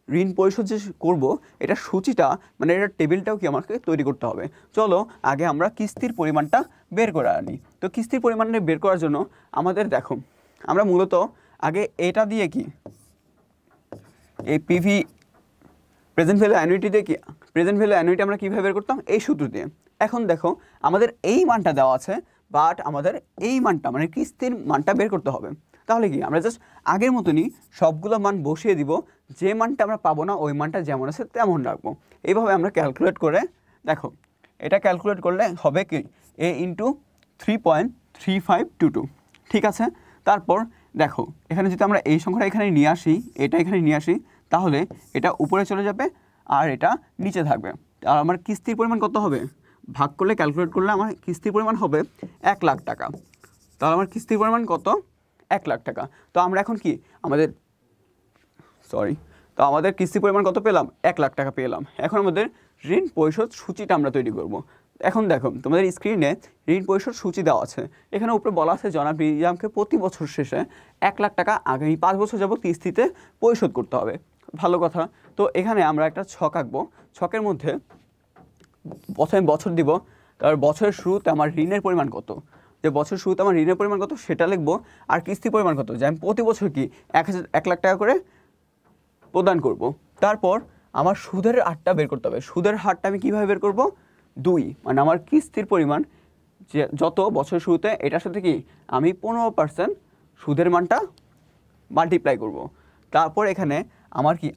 A: ঋণ পরিশোধ যে করবো এটা সূচিটা মানে এটার টেবিলটাও কি আমাকে তৈরি করতে হবে। চলো আগে আমরা কিস্তির পরিমাণটা বের করে আনি। তো কিস্তির পরিমাণটা বের করার জন্য আমাদের দেখো, আমরা মূলত আগে এটা দিয়ে কি এই পিভি প্রেজেন্ট ভ্যালু অ্যানুইটিতে কি প্রেজেন্ট ভ্যালু অ্যানুইটি আমরা কীভাবে বের করতাম? এই সূত্র দিয়ে। এখন দেখো আমাদের এই মানটা দেওয়া আছে, বাট আমাদের এই মানটা মানে কিস্তির মানটা বের করতে হবে। তাহলে কি আমরা জাস্ট আগের মতনই সবগুলো মান বসিয়ে দিব, যে মানটা আমরা পাবো না ওই মানটা যেমন আছে তেমন রাখবো। এইভাবে আমরা ক্যালকুলেট করে দেখো, এটা ক্যালকুলেট করলে হবে কি a ইন্টু 3.3522, ঠিক আছে। তারপর দেখো এখানে যদি আমরা এই সংখ্যাটা এখানে নিয়ে আসি, এটা এখানে নিয়ে আসি, তাহলে এটা উপরে চলে যাবে আর এটা নিচে থাকবে। আর আমার কিস্তির পরিমাণ কত হবে? ভাগ করলে ক্যালকুলেট করলে আমার কিস্তির পরিমাণ হবে 1 লাখ টাকা। তাহলে আমার কিস্তির পরিমাণ কত? 1 লাখ টাকা। তো আমরা এখন কি আমাদের কিস্তির পরিমাণ কত পেলাম? 1 লাখ টাকা পেলাম। এখন আমাদের ঋণ পরিশোধ সূচিটা আমরা তৈরি করব। এখন দেখো তোমাদের স্ক্রিনে ঋণ পরিশোধ সূচি দেওয়া আছে। এখানে উপরে বলা আছে জনাব নিজামকে প্রতি বছর শেষে 1 লাখ টাকা আগামী 5 বছর যাবত কিস্তিতে পরিশোধ করতে হবে। ভালো কথা। তো এখানে আমরা একটা ছক আঁকবো। ছকের মধ্যে প্রথমে বছর দিব, তারপর বছরের শুরুতে আমার ঋণের পরিমাণ কত, যে বছর শুরুতে আমার ঋণের পরিমাণ কত সেটা লিখবো, আর কিস্তির পরিমাণ কত, যে আমি প্রতি বছর কি 1 লাখ টাকা করে প্রদান করব। তারপর আমার সুদের হারটা বের করতে হবে। সুদের হারটা আমি কীভাবে বের করব? 2, মানে আমার কিস্তির পরিমাণ যে যত বছর শুরুতে এটার সাথে কি আমি 15% সুদের মানটা মাল্টিপ্লাই করব। তারপর এখানে আমার কি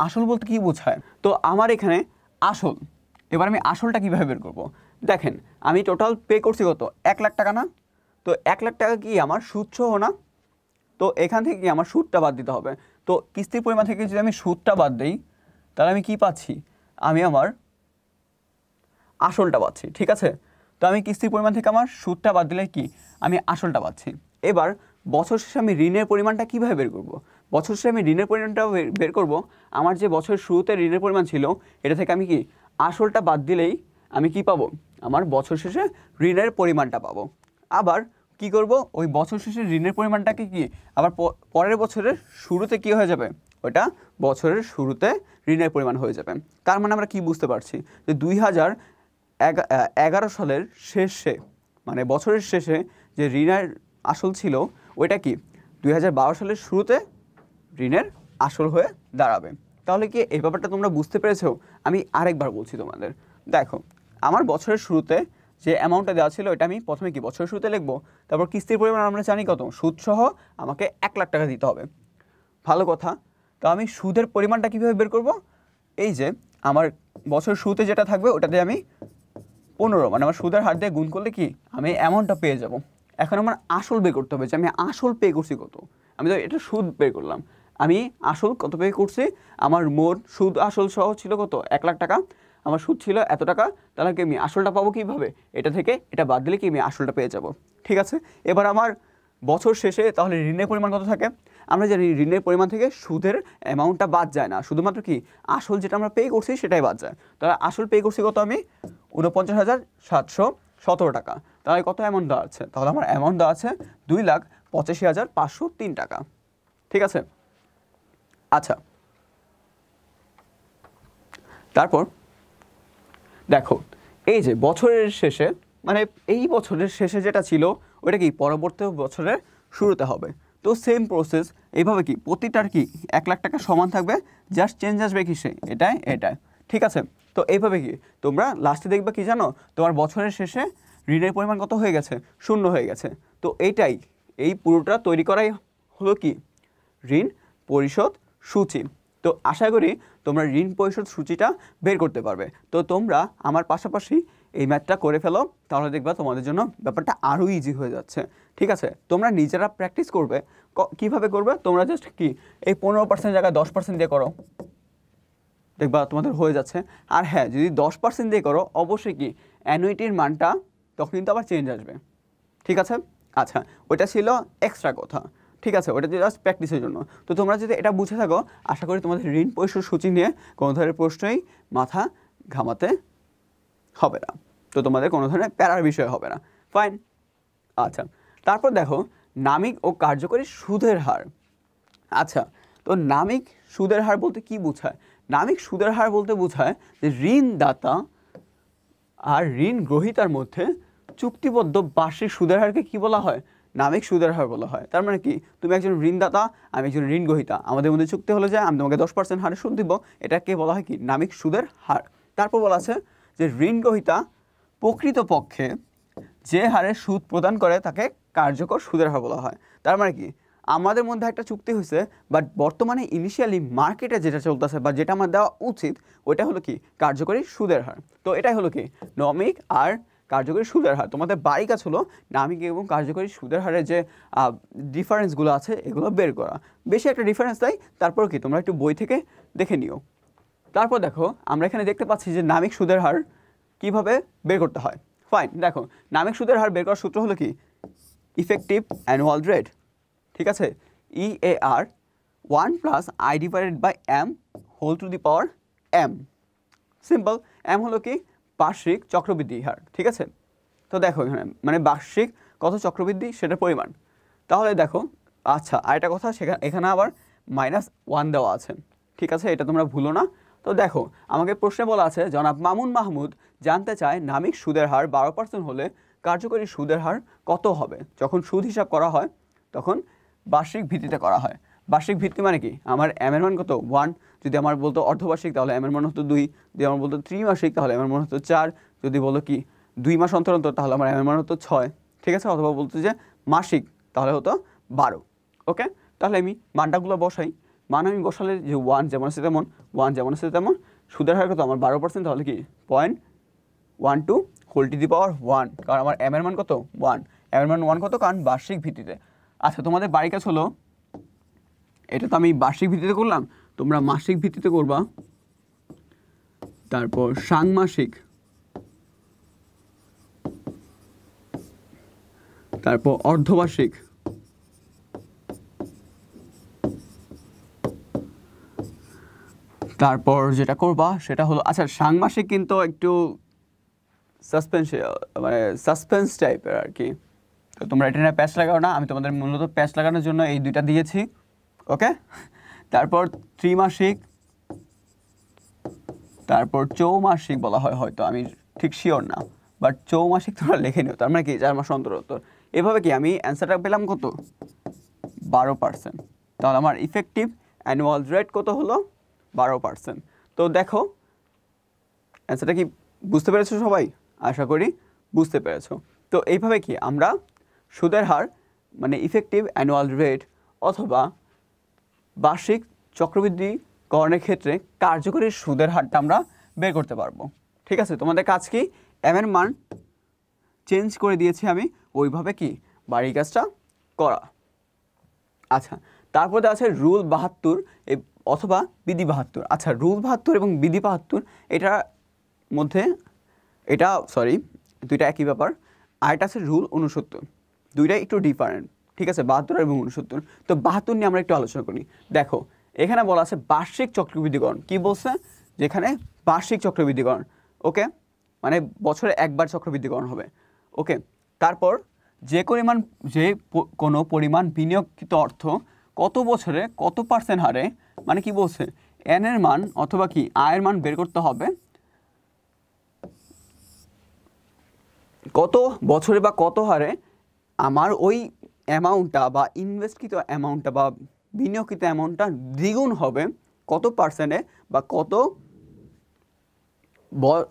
A: আসল বলতে কি বোঝায়? তো আমার এখানে আসল, এবার আমি আসলটা কীভাবে বের করব? দেখেন আমি টোটাল পে করছি কত? 1 লাখ টাকা না? তো 1 লাখ টাকা কি আমার সুদ সহ না? তো এখান থেকে কি আমার সুদটা বাদ দিতে হবে। তো কিস্তির পরিমাণ থেকে যদি আমি সুদটা বাদ দিই তাহলে আমি কি পাচ্ছি? আমি আমার আসলটা পাচ্ছি, ঠিক আছে। তো আমি কিস্তির পরিমাণ থেকে আমার সুদটা বাদ দিলে কি আমি আসলটা পাচ্ছি। এবার বছর শেষে আমি ঋণের পরিমাণটা কীভাবে বের করব? বছর শেষে আমি ঋণের পরিমাণটা বের করব, আমার যে বছরের শুরুতে ঋণের পরিমাণ ছিল এটা থেকে আমি কি আসলটা বাদ দিলেই আমি কি পাবো? আমার বছর শেষে ঋণের পরিমাণটা পাবো। আবার কি করব? ওই বছর শেষে ঋণের পরিমাণটাকে কি আবার পরের বছরের শুরুতে কি হয়ে যাবে? ওটা বছরের শুরুতে ঋণের পরিমাণ হয়ে যাবে। তার মানে আমরা কি বুঝতে পারছি যে 2011 সালের শেষে মানে বছরের শেষে যে ঋণের আসল ছিল ওইটা কি 2012 সালের শুরুতে ঋণের আসল হয়ে দাঁড়াবে। তাহলে কি এই ব্যাপারটা তোমরা বুঝতে পেরেছো? আমি আরেকবার বলছি তোমাদের। দেখো আমার বছরের শুরুতে যে অ্যামাউন্টটা দেওয়া ছিল এটা আমি প্রথমে কি বছরের শুরুতে লিখবো, তারপর কিস্তির পরিমাণ আমরা জানি কত, সুদসহ আমাকে 1 লাখ টাকা দিতে হবে। ভালো কথা। তো আমি সুদের পরিমাণটা কীভাবে বের করব? এই যে আমার বছরের শুরুতে যেটা থাকবে ওটা দিয়ে আমি 15 মানে আমার সুদের হার দিয়ে গুণ করলে কি আমি অ্যামাউন্টটা পেয়ে যাব। এখন আমার আসল বের করতে হবে যে আমি আসল পে করছি কত। আমি তো এটা সুদ বের করলাম, আমি আসল কত পে করছি। আমার মোট সুদ আসল সহ ছিল কত? 1 লাখ টাকা। আমার সুদ ছিল এত টাকা। তাহলে কি আমি আসলটা পাবো কীভাবে? এটা থেকে এটা বাদ দিলে কি আমি আসলটা পেয়ে যাব, ঠিক আছে। এবার আমার বছর শেষে তাহলে ঋণের পরিমাণ কত থাকে? আমরা জানি ঋণের পরিমাণ থেকে সুদের অ্যামাউন্টটা বাদ যায় না, শুধুমাত্র কি আসল যেটা আমরা পে করছি সেটাই বাদ যায়। তাহলে আসল পে করছি কত? আমি 49,717 টাকা। তাহলে কত অ্যামাউন্ট দেওয়া আছে? তাহলে আমার অ্যামাউন্ট দেওয়া আছে 2,85,503 টাকা, ঠিক আছে। আচ্ছা, তারপর দেখো এই যে বছরের শেষে মানে এই বছরের শেষে যেটা ছিল ওটা কি পরবর্তী বছরের শুরুতে হবে। তো সেম প্রসেস এইভাবে কি প্রতিটার কি 1 লাখ টাকা সমান থাকবে, জাস্ট চেঞ্জ আসবে কি সে এটাই, ঠিক আছে। তো এইভাবে কি তোমরা লাস্টে দেখবে কি জানো, তোমার বছরের শেষে ঋণের পরিমাণ কত হয়ে গেছে? 0 হয়ে গেছে। তো এইটাই এই পুরোটা তৈরি করাই হলো কি ঋণ পরিশোধ সূচি। তো আশা করি তোমরা ঋণ পরিশোধ সূচিটা বের করতে পারবে। তো তোমরা আমার পাশাপাশি এই ম্যাথটা করে ফেলো, তাহলে দেখবা তোমাদের জন্য ব্যাপারটা আরও ইজি হয়ে যাচ্ছে, ঠিক আছে। তোমরা নিজেরা প্র্যাকটিস করবে। কীভাবে করবে? তোমরা জাস্ট কি এই 15% জায়গায় 10% দিয়ে করো, দেখবা তোমাদের হয়ে যাচ্ছে। আর হ্যাঁ, যদি 10% দিয়ে করো অবশ্যই কি অ্যানুইটির মানটা তখন কিন্তু আবার চেঞ্জ আসবে, ঠিক আছে। আচ্ছা, ওইটা ছিল এক্সট্রা কথা, ঠিক আছে, ওটা জাস্ট প্র্যাকটিসের জন্য। তো তোমরা যদি এটা বুঝে থাকো, আশা করি তোমাদের ঋণ পরিশোধ সূচি নিয়ে কোনো ধরনের প্রশ্নই মাথা ঘামাতে হবে না, তো তোমাদের কোনো ধরনের প্যারার বিষয় হবে না, ফাইন। আচ্ছা, তারপর দেখো নামিক ও কার্যকরী সুদের হার। আচ্ছা, তো নামিক সুদের হার বলতে কি বোঝায়? নামিক সুদের হার বলতে বোঝায় যে ঋণদাতা আর ঋণ গ্রহীতার মধ্যে চুক্তিবদ্ধ বার্ষিক সুদের হারকে কি বলা হয়? নামিক সুদের হার বলা হয়। তার মানে কি, তুমি একজন ঋণদাতা, আমি একজন ঋণ গ্রহীতা, আমাদের মধ্যে চুক্তি হলো যে আমি তোমাকে 10% হারে সুদ দিব, এটাকে বলা হয় কি নামিক সুদের হার। তারপর বলা আছে যে ঋণ গ্রহীতা প্রকৃতপক্ষে যে হারে সুদ প্রদান করে তাকে কার্যকর সুদের হার বলা হয়। তার মানে কি, আমাদের মধ্যে একটা চুক্তি হয়েছে, বাট বর্তমানে ইনিশিয়ালি মার্কেটে যেটা চলতেছে বা যেটা আমার দেওয়া উচিত ওইটা হলো কি কার্যকরী সুদের হার। তো এটাই হলো কি নামিক আর কার্যকরী সুদের হার। তোমাদের বাড়ি কাজ হলো নামিক এবং কার্যকরী সুদের হারের যে ডিফারেন্সগুলো আছে এগুলো বের করা। বেশি একটা ডিফারেন্স তাই, তারপর কি তোমরা একটু বই থেকে দেখে নিও। তারপর দেখো আমরা এখানে দেখতে পাচ্ছি যে নামিক সুদের হার কীভাবে বের করতে হয়। ফাইন, দেখো নামিক সুদের হার বের করার সূত্র হলো কি ইফেক্টিভ অ্যানুয়াল রেট, ঠিক আছে, EAR 1 + I / M whole to the power M। Simple, M হলো কি বার্ষিক চক্রবৃদ্ধি হার, ঠিক আছে। তো দেখো এখানে মানে বার্ষিক কত চক্রবৃদ্ধি সেটার পরিমাণ। তাহলে দেখো, আচ্ছা আরেকটা কথা, এখানে আবার -1 দেওয়া আছে, ঠিক আছে, এটা তোমরা ভুলো না। তো দেখো আমাকে প্রশ্নে বলা আছে জনাব মামুন মাহমুদ জানতে চায় নামিক সুদের হার 12% হলে কার্যকরী সুদের হার কত হবে। যখন সুদ হিসাব করা হয় তখন বার্ষিক ভিত্তিতে করা হয়। বার্ষিক ভিত্তি মানে কি, আমার M এর মান কত 1, যদি আমার বলতো অর্ধবার্ষিক তাহলে M এর মান হতো 2, যদি আমার বলতো ত্রিমাসিক তাহলে M এর মান হতো 4, যদি বলো কি 2 মাস অন্তর অন্তর তাহলে আমার M এর মান হতো 6, ঠিক আছে, অথবা বলতো যে মাসিক তাহলে হতো 12। ওকে, তাহলে আমি মানটাগুলো বসাই। মান আমি বসালে যে 1 যেমন আছে তেমন, 1 যেমন আছে তেমন, সুদের হার কত আমার 12%, তাহলে কি 0.12 হোল টু দি পাওয়ার 1, কারণ আমার M এর মান কত 1, M এর মান 1 কত, কারণ বার্ষিক ভিত্তিতে। আচ্ছা, তোমাদের বাড়ি কাজ হলো, এটা তো আমি বার্ষিক ভিত্তিতে করলাম, তোমরা মাসিক ভিত্তিতে করবা, তারপর ষান্মাসিক, তারপর অর্ধবার্ষিক, তারপর যেটা করবা সেটা হলো, আচ্ছা ষান্মাসিক কিন্তু একটু সাসপেন্স টাইপের আর কি, তো তোমরা এটা নিয়ে প্যাচ লাগাও না, আমি তোমাদের মূলত প্যাচ লাগানোর জন্য এই দুইটা দিয়েছি। ওকে, তারপর ত্রিমাসিক, তারপর চৌমাসিক বলা হয় হয়তো, আমি ঠিক শিওর না, বাট চৌমাসিক তোমরা লিখে নিও, তার মানে কি 4 মাস অন্তর অন্তর। এভাবে কি আমি অ্যান্সারটা পেলাম কত 12%, তাহলে আমার ইফেক্টিভ অ্যানুয়াল রেট কত হলো 12%। তো দেখো অ্যান্সারটা কি বুঝতে পেরেছো সবাই? আশা করি বুঝতে পেরেছো। তো এইভাবে কি আমরা সুদের হার মানে ইফেক্টিভ অ্যানুয়াল রেট অথবা বার্ষিক চক্রবৃদ্ধিকরণের ক্ষেত্রে কার্যকরী সুদের হারটা আমরা বের করতে পারবো, ঠিক আছে। তোমাদের কাজ কি, M এর মান চেঞ্জ করে দিয়েছি আমি, ওইভাবে কি বাড়ির কাজটা করা। আচ্ছা, তারপরে আছে রুল 72 অথবা বিধি 72। আচ্ছা, রুল 72 এবং বিধি 72 এটার মধ্যে দুইটা একই ব্যাপার। আর এটা আছে রুল 69, দুইটাই একটু ডিফারেন্ট, ঠিক আছে, 72 এবং 69। তো 72 নিয়ে আমরা একটু আলোচনা করি। দেখো এখানে বলা আছে বার্ষিক চক্রবৃদ্ধিকরণ, কি বলছে, যেখানে বার্ষিক চক্রবৃদ্ধিকরণ, ওকে, মানে বছরে একবার চক্রবৃদ্ধিকরণ হবে। ওকে, তারপর যে কোনো পরিমাণ বিনিয়োগকৃত অর্থ কত বছরে কত % হারে, মানে কি বলছে N এর মান অথবা কি আয়ের মান বের করতে হবে কত বছরে বা কত হারে আমার ওই অ্যামাউন্টটা বা ইনভেস্টকৃত অ্যামাউন্টটা বা বিনিয়োগকৃত অ্যামাউন্টটা দ্বিগুণ হবে কত % বা কত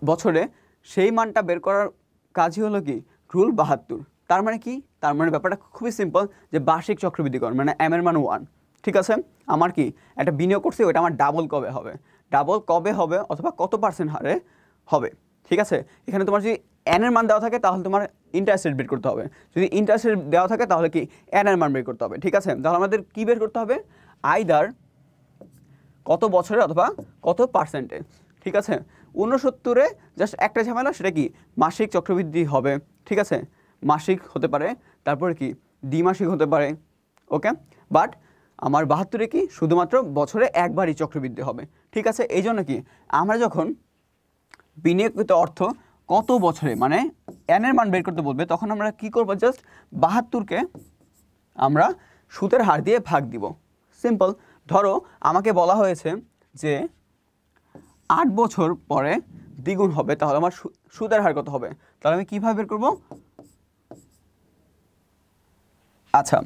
A: বছরে, সেই মানটা বের করার কাজই হলো কি রুল 72। তার মানে কি, তার মানে ব্যাপারটা খুবই সিম্পল, যে বার্ষিক চক্রবৃদ্ধিকরণ মানে M এর মান 1, ঠিক আছে, আমার কি একটা বিনিয়োগ করছি, ওইটা আমার ডাবল কবে হবে অথবা কত % হারে হবে, ঠিক আছে। এখানে তোমার যদি N এর মান দেওয়া থাকে তাহলে তোমার ইন্টারেস্ট রেট বের করতে হবে, যদি ইন্টারেস্ট রেট দেওয়া থাকে তাহলে কি N এর মান বের করতে হবে, ঠিক আছে। তাহলে আমাদের কি বের করতে হবে, আইদার কত বছরে অথবা কত পার্সেন্টে। ঠিক আছে, 69-এ জাস্ট একটা ঝামেলা, সেটা কি মাসিক চক্রবৃদ্ধি হবে। ঠিক আছে, মাসিক হতে পারে, তারপরে কি দ্বিমাসিক হতে পারে। ওকে, বাট আমার 72-এ কি শুধুমাত্র বছরে একবারই চক্রবৃদ্ধি হবে। ঠিক আছে, এই জন্য কি আমরা যখন বিনিয়োগকৃত অর্থ কত বছরে মানে এনের মান বের করতে বলবে, তখন আমরা কি করব, জাস্ট 72-কে আমরা সুদের হার দিয়ে ভাগ দিব। সিম্পল। ধরো আমাকে বলা হয়েছে যে 8 বছর পরে দ্বিগুণ হবে, তাহলে আমার সুদের হার কত হবে, তাহলে আমি কীভাবে বের করব? আচ্ছা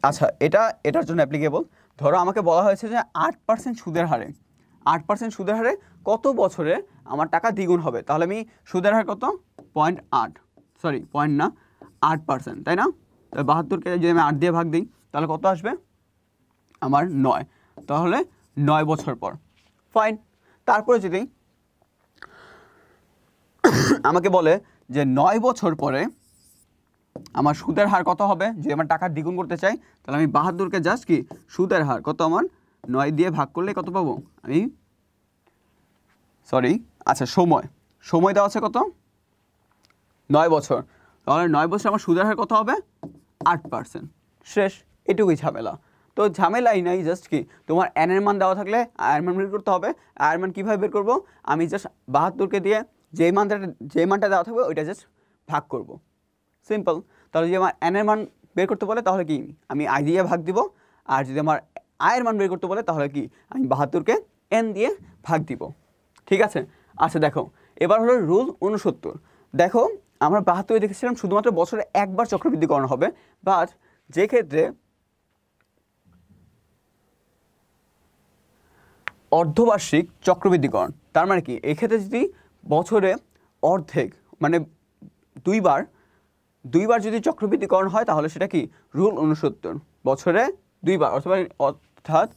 A: আচ্ছা এটার জন্য অ্যাপ্লিকেবল। ধরো আমাকে বলা হয়েছে যে 8% সুদের হারে, 8% সুদের হারে কত বছরে আমার টাকা দ্বিগুণ হবে, তাহলে আমি সুদের হার কত 0.8, সরি পয়েন্ট না 8%, তাই না? তাহলে 72-কে যদি আমি 8 দিয়ে ভাগ দিই তাহলে কত আসবে আমার 9, তাহলে 9 বছর পর। ফাইন। তারপরে যদি আমাকে বলে যে 9 বছর পরে আমার সুদের হার কত হবে, যে আমার টাকা দ্বিগুণ করতে চাই, তাহলে আমি 72-কে জাস্ট কি সুদের হার কত আমার 9 দিয়ে ভাগ করলে কত পাবো আমি, সরি আচ্ছা সময় দেওয়া আছে কত 9 বছর, তাহলে 9 বছর আমার সুদের হার কত হবে 8%। শেষ, এটুকুই ঝামেলা। তো ঝামেলাই নাই, জাস্ট কি তোমার এনের মান দেওয়া থাকলে আয়ের মান বের করতে হবে। আয়ের মান কীভাবে বের করবো, আমি জাস্ট 72-কে দিয়ে যে মানটা দেওয়া থাকবে ওইটা জাস্ট ভাগ করব। সিম্পল। তাহলে যদি আমার এনের মান বের করতে বলে তাহলে কি আমি আই দিয়ে ভাগ দিব, আর যদি আমার আয়ের মান বের করতে বলে তাহলে কি আমি 72-কে এন দিয়ে ভাগ দিব। ঠিক আছে। আচ্ছা দেখো, এবার হলো রুল 69। দেখো আমরা 72-এ দেখেছিলাম শুধুমাত্র বছরে একবার চক্রবৃদ্ধি করানো হবে, বাট যে ক্ষেত্রে অর্ধবার্ষিক চক্রবৃদ্ধিকরণ, তার মানে কি এক্ষেত্রে যদি বছরে অর্ধেক মানে দুইবার যদি চক্রবৃদ্ধিকরণ হয় তাহলে সেটা কি রুল 69, বছরে 2বার, অর্থাৎ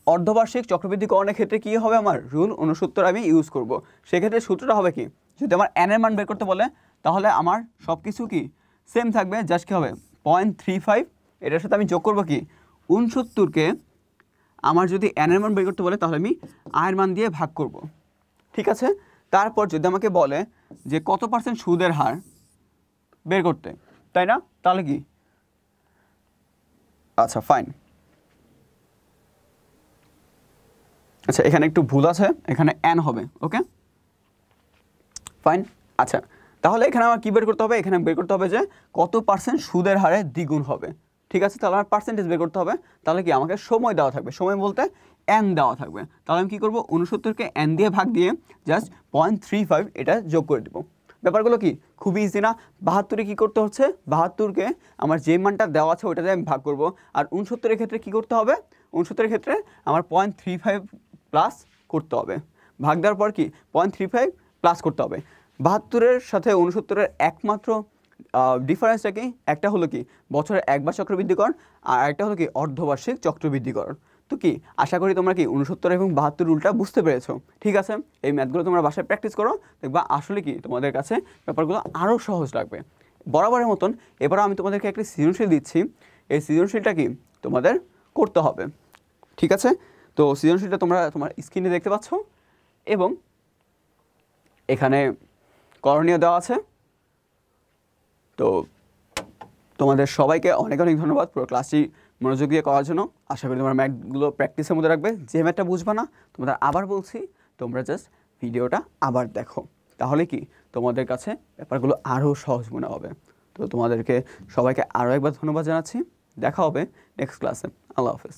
A: অর্ধবার্ষিক চক্রবৃদ্ধিকরণের ক্ষেত্রে কি হবে আমার রুল 69 আমি ইউজ করব। সেক্ষেত্রে সূত্রটা হবে কি, যদি আমার এনের মান বের করতে বলে তাহলে আমার সব কিছু কি সেম থাকবে, জাস্ট কি হবে 0.35, এটার সাথে আমি যোগ করব কি 69-কে আমার যদি এনের মান বের করতে বলে তাহলে আমি আয়ের মান দিয়ে ভাগ করব। ঠিক আছে। তারপর যদি আমাকে বলে যে কত পার্সেন্ট সুদের হার বের করতে, তাই না, তাহলে কি আচ্ছা ফাইন, আচ্ছা এখানে একটু ভুল আছে, এখানে এন হবে। Okay fine. আচ্ছা তাহলে এখানে আমার কী বের করতে হবে, এখানে বের করতে হবে যে কত পার্সেন্ট সুদের হারে দ্বিগুণ হবে। ঠিক আছে, তাহলে আমার পার্সেন্টেজ বের করতে হবে। তাহলে কি আমাকে সময় দেওয়া থাকবে, সময় বলতে এন দেওয়া থাকবে, তাহলে আমি কী করবো 69-কে এন দিয়ে ভাগ দিয়ে জাস্ট 0.35 এটা যোগ করে দেবো। ব্যাপারগুলো কি খুবই ইজি না? 72-এ কী করতে হচ্ছে, 72-কে আমার যে মানটা দেওয়া আছে ওইটা দিয়ে আমি ভাগ করব। আর 69-এর ক্ষেত্রে কী করতে হবে, 69-এর ক্ষেত্রে আমার 0.35 প্লাস করতে হবে, ভাগ দেওয়ার পর কি 0.35 প্লাস করতে হবে। 72-এর সাথে 69-এর একমাত্র ডিফারেন্সটা কি, একটা হলো কি বছরে একবার চক্রবৃদ্ধিকরণ, আর একটা হলো কি অর্ধবার্ষিক চক্রবৃদ্ধিকরণ। তো কি আশা করি তোমরা কি 69 এবং 72 রুলটা বুঝতে পেরেছো। ঠিক আছে, এই ম্যাথগুলো তোমরা বাসায় প্র্যাকটিস করো, দেখবা আসলে কি তোমাদের কাছে ব্যাপারগুলো আরও সহজ লাগবে। বরাবরের মতন এবারও আমি তোমাদেরকে একটি সৃজনশীল দিচ্ছি, এই সৃজনশীলটা কি তোমাদের করতে হবে। ঠিক আছে, তো সৃজনশীলটা তোমরা তোমার স্ক্রিনে দেখতে পাচ্ছ এবং এখানে করণীয় দেওয়া আছে। তো তোমাদের সবাইকে অনেক অনেক ধন্যবাদ পুরো ক্লাসটি মনোযোগ দিয়ে করার জন্য। আশা করি তোমরা ম্যাথগুলো প্র্যাকটিসের মধ্যে রাখবে। যে ম্যাথটা বুঝবে না তোমাদের আবার বলছি, তোমরা জাস্ট ভিডিওটা আবার দেখো, তাহলে কি তোমাদের কাছে ব্যাপারগুলো আরও সহজ মনে হবে। তো তোমাদেরকে সবাইকে আরও একবার ধন্যবাদ জানাচ্ছি। দেখা হবে নেক্সট ক্লাসে। আল্লাহ হাফেজ।